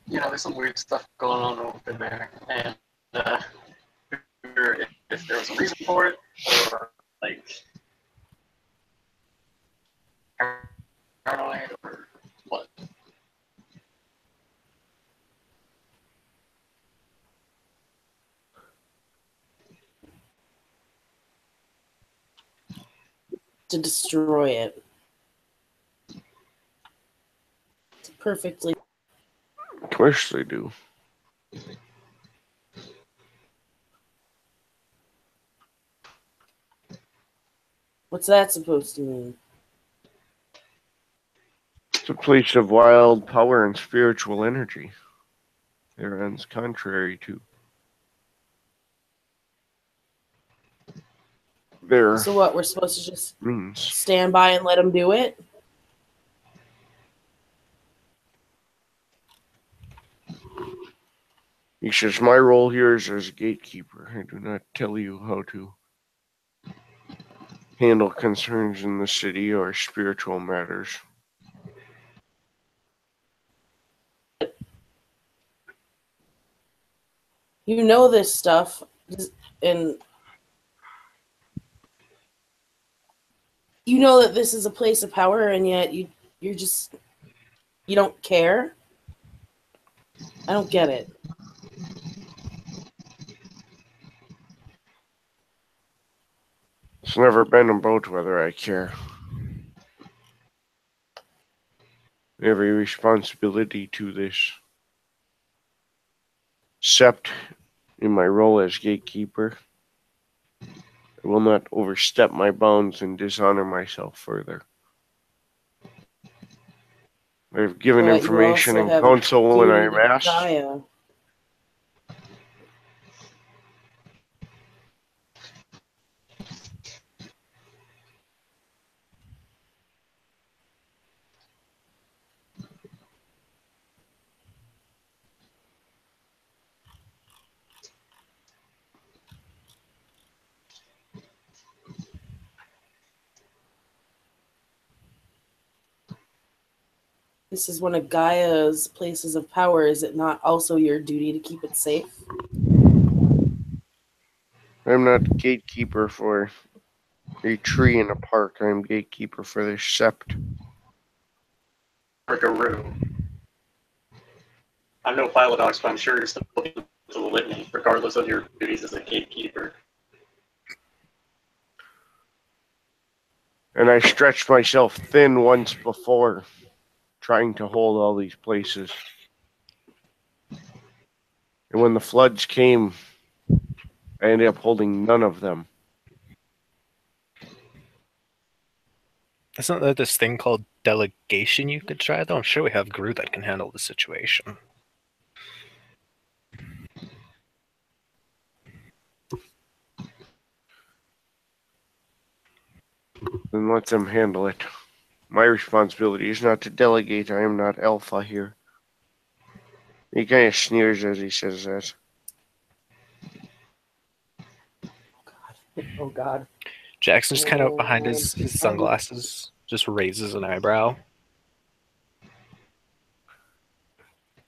Speaker 4: You know, there's some weird stuff going on over there, and if there was a reason for it, or like paranoid, or what.
Speaker 1: To destroy it. It's perfectly.
Speaker 2: Of course they do.
Speaker 1: What's that supposed to mean?
Speaker 2: It's a place of wild power and spiritual energy. Their ends contrary to their
Speaker 1: So what? We're supposed to just
Speaker 2: means.
Speaker 1: stand by and let them do it?
Speaker 2: He says, my role here is as a gatekeeper. I do not tell you how to handle concerns in the city or spiritual matters.
Speaker 1: You know this stuff, and you know that this is a place of power, and yet you don't care. I don't get it.
Speaker 2: It's never been about whether I care. I have a responsibility to this Sept in my role as gatekeeper. I will not overstep my bounds and dishonor myself further. I've given information and counsel when I'm asked.
Speaker 1: This is one of Gaia's places of power. Is it not also your duty to keep it safe?
Speaker 2: I'm not gatekeeper for a tree in a park. I'm gatekeeper for the Sept.
Speaker 4: Like a room. I'm no Philodox, but I'm sure you're still looking to the litany, regardless of your duties as a gatekeeper.
Speaker 2: And I stretched myself thin once before, trying to hold all these places. And when the floods came, I ended up holding none of them.
Speaker 3: Isn't there this thing called delegation you could try, though? I'm sure we have Gru that can handle the situation.
Speaker 2: Then let them handle it. My responsibility is not to delegate. I am not alpha here. He kind of sneers as he says that.
Speaker 1: Oh God.
Speaker 3: Jackson just kind of behind his sunglasses just raises an eyebrow.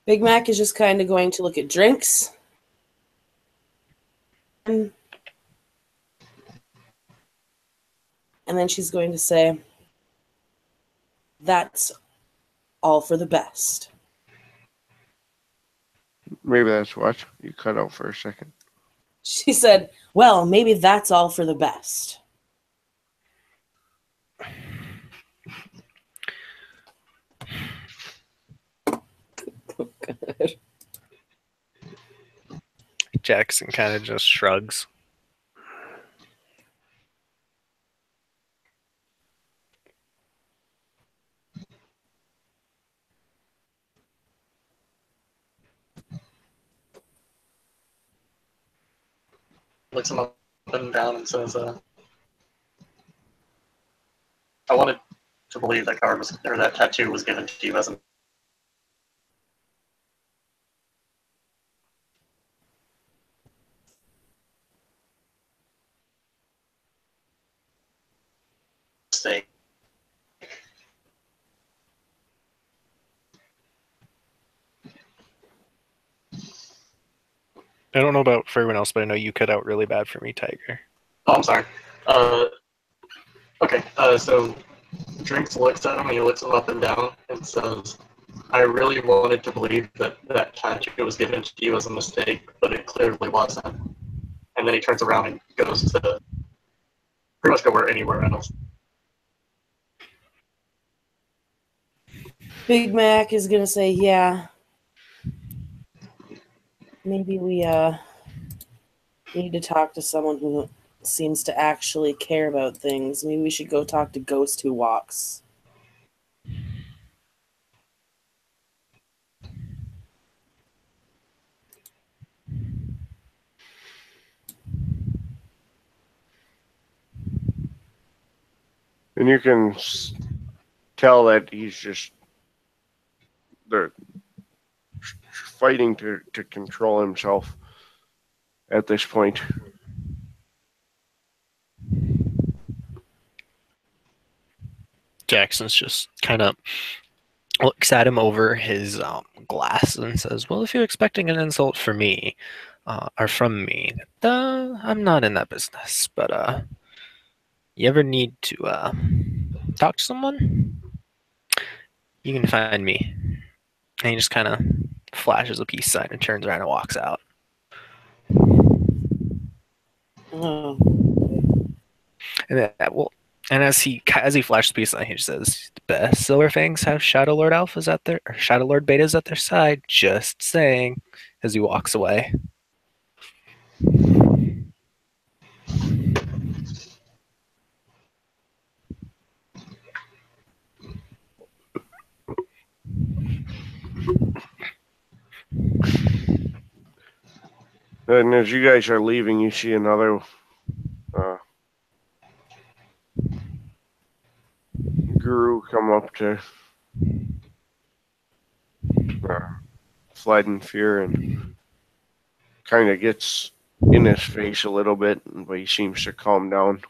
Speaker 1: Big Mac is just kind of going to look at drinks. And then she's going to say, that's all for the best.
Speaker 2: Maybe that's what you cut out for a second.
Speaker 1: She said, well, maybe that's all for the best. Oh, God.
Speaker 3: Jackson kind of just shrugs.
Speaker 4: Looks him up and down and says, I wanted to believe that card was, or that tattoo was given to you as a mistake.
Speaker 3: I don't know about for everyone else, but I know you cut out really bad for me, Tiger.
Speaker 4: Oh, I'm sorry. Okay, so Drinks looks at him and he looks him up and down and says, I really wanted to believe that that tattoo was given to you as a mistake, but it clearly wasn't. And then he turns around and goes to pretty much go anywhere else.
Speaker 1: Big Mac is going to say, yeah, maybe we need to talk to someone who seems to actually care about things. Maybe we should go talk to Ghost Who Walks.
Speaker 2: And you can tell that he's just they're fighting to control himself at this point.
Speaker 3: Jackson's just kind of looks at him over his glass and says, well, if you're expecting an insult for me, or from me, I'm not in that business, but you ever need to talk to someone, you can find me. And he just kind of flashes a peace sign and turns around and walks out.
Speaker 1: Oh.
Speaker 3: And and as he flashes the peace sign, he just says, "The best Silver Fangs have Shadow Lord Alphas at their, or Shadow Lord Betas at their side." Just saying, as he walks away.
Speaker 2: And as you guys are leaving, you see another guru come up to Fled in Fear and kind of gets in his face a little bit, but he seems to calm down.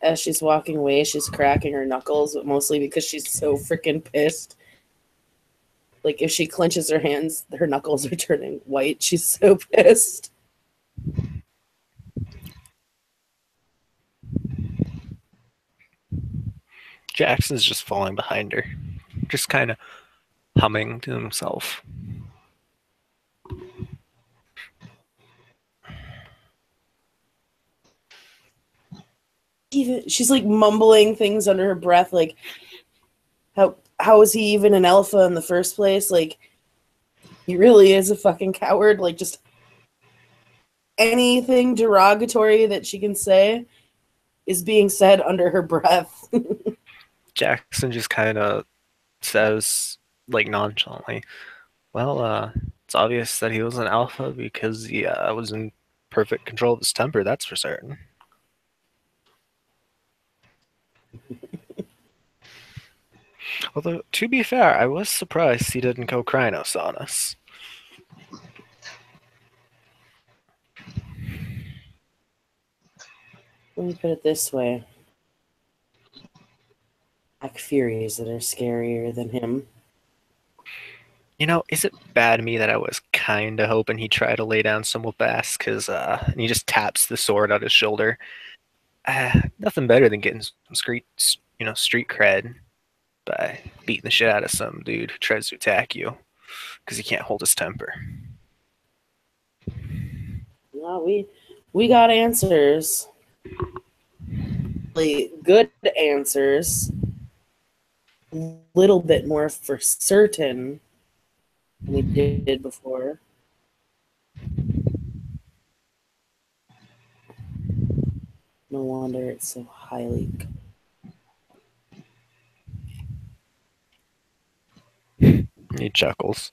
Speaker 1: as she's walking away, she's cracking her knuckles, but mostly because she's so freaking pissed. Like, if she clenches her hands, her knuckles are turning white. She's so pissed.
Speaker 3: Jackson's just falling behind her, just kind of humming to himself.
Speaker 1: Even she's like mumbling things under her breath, like, how is he even an alpha in the first place? Like, he really is a fucking coward. Like, just anything derogatory that she can say is being said under her breath.
Speaker 3: Jackson just kind of says, like, nonchalantly, well, it's obvious that he was an alpha because he was in perfect control of his temper, that's for certain. Although, to be fair, I was surprised he didn't go Krynos on us.
Speaker 1: Let me put it this way. Black Furies that are scarier than him.
Speaker 3: You know, is it bad of me that I was kind of hoping he'd try to lay down some whoop ass, because he just taps the sword on his shoulder. Nothing better than getting some street cred by beating the shit out of some dude who tries to attack you because he can't hold his temper.
Speaker 1: No, we got answers. Like, good answers. A little bit more for certain than we did before. No wonder it's so highly.
Speaker 3: He chuckles.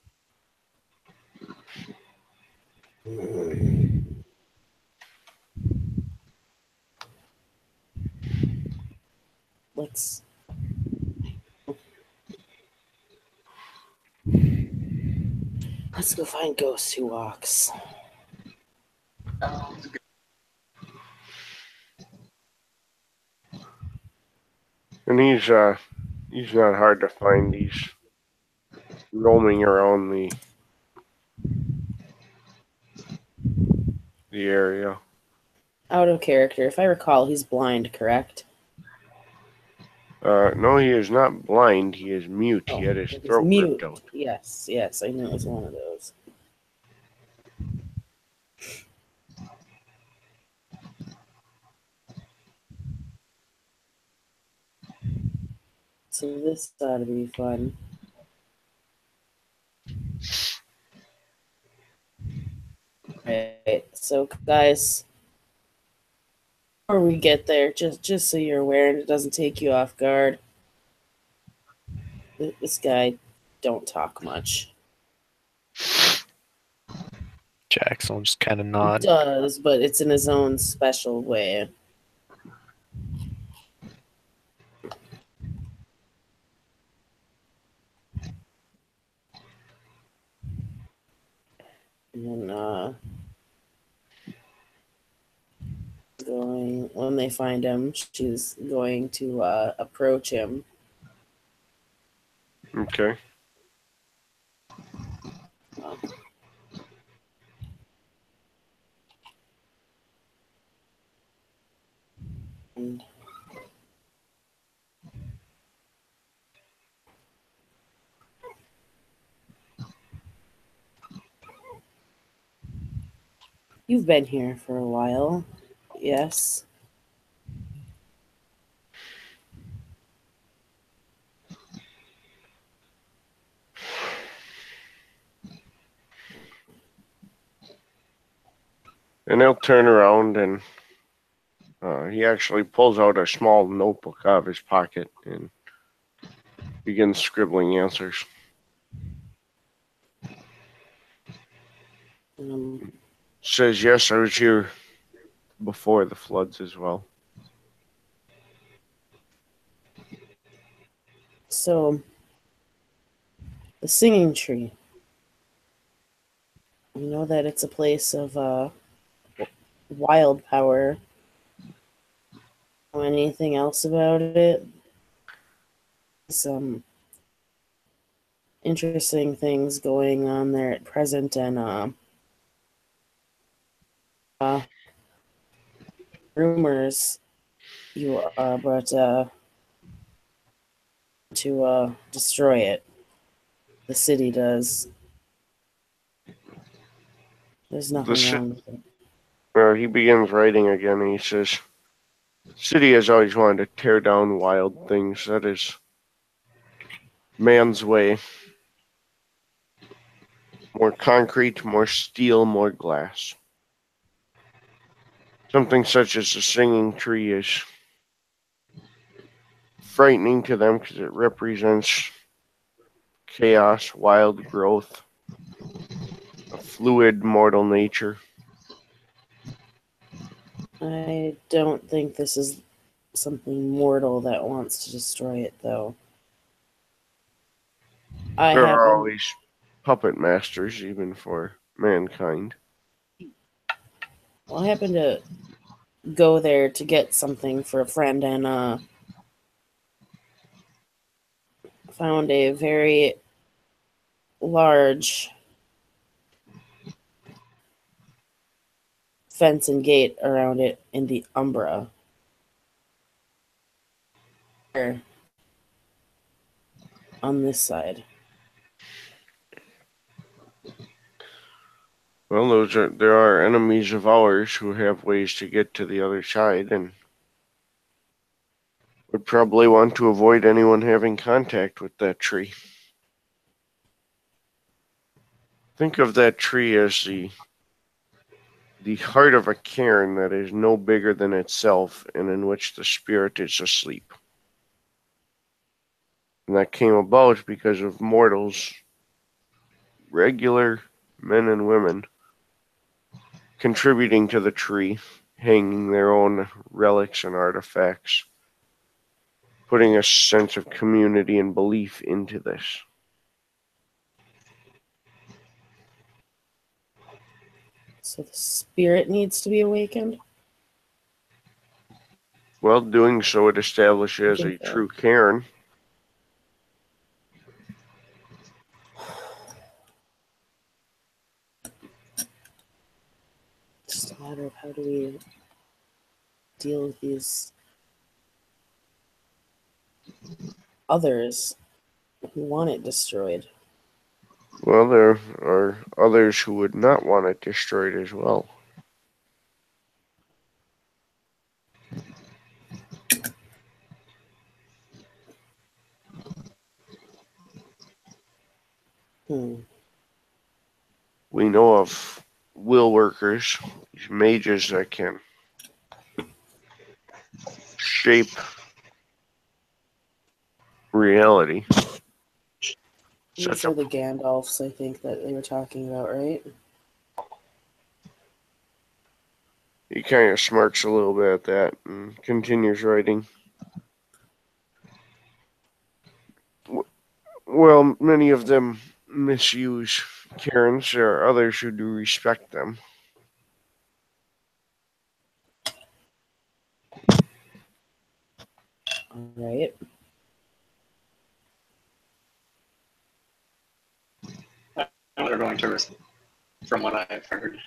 Speaker 1: Let's go find Ghost Who Walks.
Speaker 2: And he's not hard to find. He's roaming around the area.
Speaker 1: Out of character. If I recall, he's blind, correct?
Speaker 2: No, he is not blind. He is mute. He had his
Speaker 1: He's
Speaker 2: throat
Speaker 1: mute.
Speaker 2: ripped out.
Speaker 1: Yes, I knew it was one of those. So this ought to be fun. Alright, so guys, before we get there, just so you're aware and it doesn't take you off guard, this guy don't talk much.
Speaker 3: Jackson will just kind of
Speaker 1: He
Speaker 3: nod.
Speaker 1: does, but it's in his own special way. And when they find him, she's going to approach him.
Speaker 2: Okay.
Speaker 1: And you've been here for a while, yes?
Speaker 2: And he'll turn around and he actually pulls out a small notebook out of his pocket and begins scribbling answers. Says, yes, I was here before the floods as well.
Speaker 1: So, the singing tree. We know that it's a place of wild power. know anything else about it? Some interesting things going on there at present, and rumors you are about to destroy it. The city does. There's nothing wrong with it.
Speaker 2: He begins writing again, and he says, "City has always wanted to tear down wild things. That is man's way. More concrete, more steel, more glass. Something such as the singing tree is frightening to them because it represents chaos, wild growth, a fluid, mortal nature.
Speaker 1: I don't think this is something mortal that wants to destroy it, though.
Speaker 2: There are always puppet masters, even for mankind.
Speaker 1: I happened to go there to get something for a friend, and found a very large fence and gate around it in the Umbra. On this side.
Speaker 2: Well, there are enemies of ours who have ways to get to the other side, and would probably want to avoid anyone having contact with that tree. Think of that tree as the heart of a cairn that is no bigger than itself, and in which the spirit is asleep. And that came about because of mortals, regular men and women, contributing to the tree, hanging their own relics and artifacts, putting a sense of community and belief into this.
Speaker 1: So the spirit needs to be awakened?
Speaker 2: Well, doing so it establishes a true cairn.
Speaker 1: It's just a matter of how do we deal with these others who want it destroyed.
Speaker 2: Well, there are others who would not want it destroyed as well. We know of will workers, these mages that can shape reality.
Speaker 1: These are the Gandalfs, I think, that they were talking about, right?
Speaker 2: He kind of smirks a little bit at that and continues writing. Well, many of them misuse cairns. There are others who do respect them.
Speaker 1: All right.
Speaker 4: They're going to risk, from what I've heard.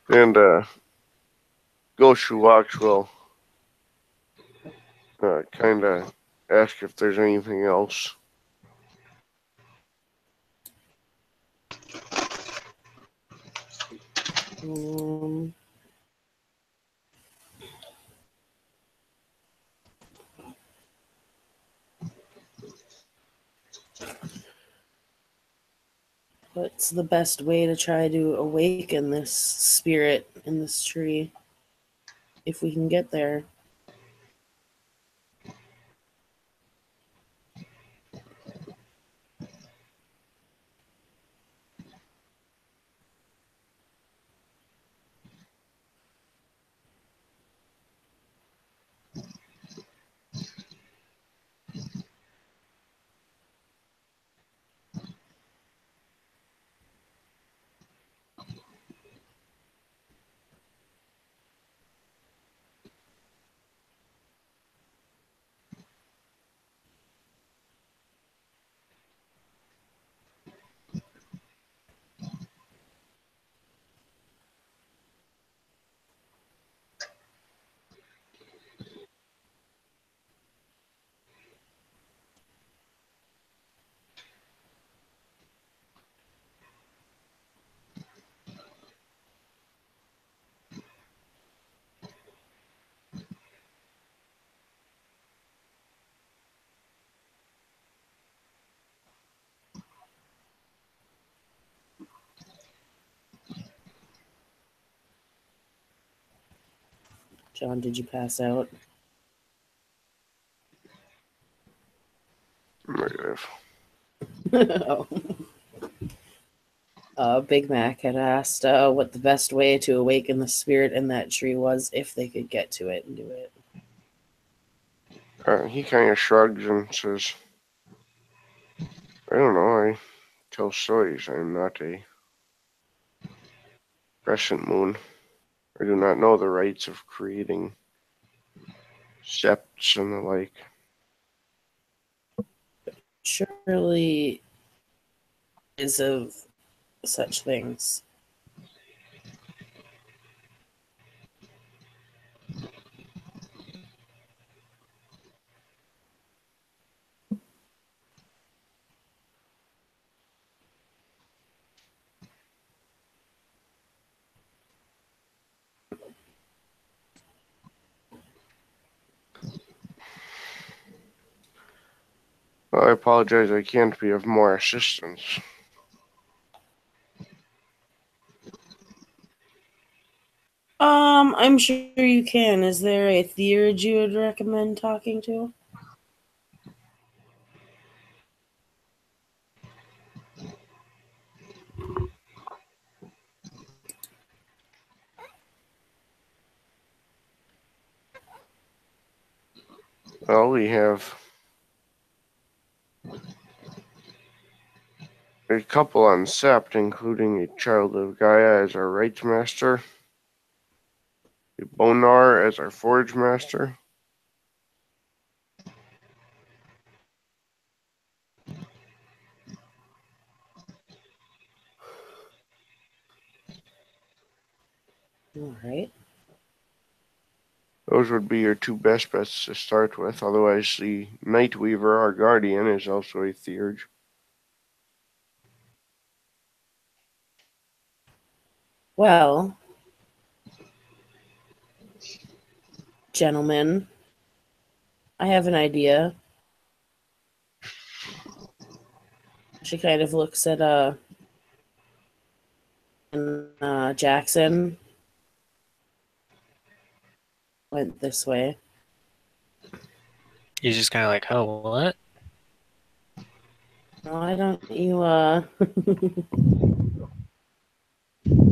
Speaker 2: And Ghost Who Walks will kind of ask if there's anything else.
Speaker 1: What's the best way to try to awaken this spirit in this tree? If we can get there. John, did you pass out? Oh. Big Mac had asked what the best way to awaken the spirit in that tree was if they could get to it and do it.
Speaker 2: He kind of shrugs and says, I don't know, I tell stories. I'm not a crescent moon. I do not know the rites of creating septs and the like.
Speaker 1: Surely is of such things.
Speaker 2: Well, I apologize, I can't be of more assistance.
Speaker 1: I'm sure you can. Is there a theurge you would recommend talking to?
Speaker 2: Well, we have a couple on Sept, including a child of Gaia as our rites master, a Bonar as our forge master.
Speaker 1: All right.
Speaker 2: Those would be your two best bets to start with. Otherwise, the Night Weaver, our guardian, is also a theurge.
Speaker 1: Well, gentlemen, I have an idea. She kind of looks at Jackson. Went this way.
Speaker 3: He's just kind of like, oh, what?
Speaker 1: Why don't you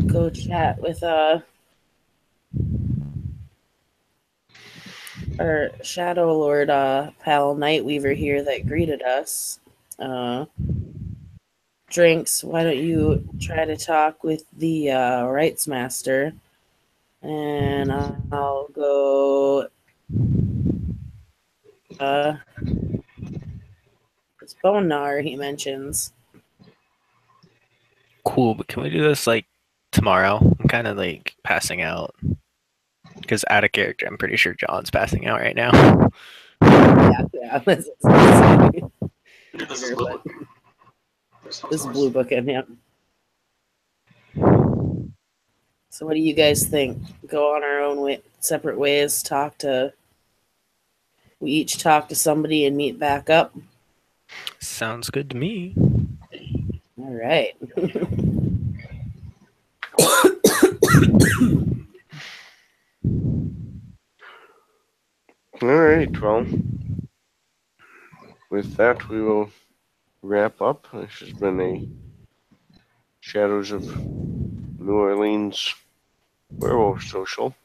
Speaker 1: go chat with our Shadow Lord pal Nightweaver here that greeted us. Drinks, why don't you try to talk with the rights master, and I'll go it's Bonar he mentions.
Speaker 3: Cool, but can we do this like tomorrow? I'm kind of like passing out. Because out of character, I'm pretty sure John's passing out right now.
Speaker 1: Yeah, that's what I was gonna say.
Speaker 4: This is blue.
Speaker 1: This is Blue Booking, yeah. So what do you guys think? Go on our own way, separate ways, we each talk to somebody and meet back up?
Speaker 3: Sounds good to me.
Speaker 1: All right.
Speaker 2: All right, well, with that, we will wrap up. This has been a Shadows of New Orleans werewolf social.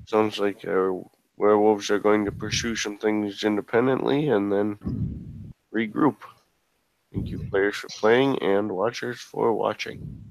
Speaker 2: Sounds like our werewolves are going to pursue some things independently and then regroup. Thank you, players, for playing and watchers for watching.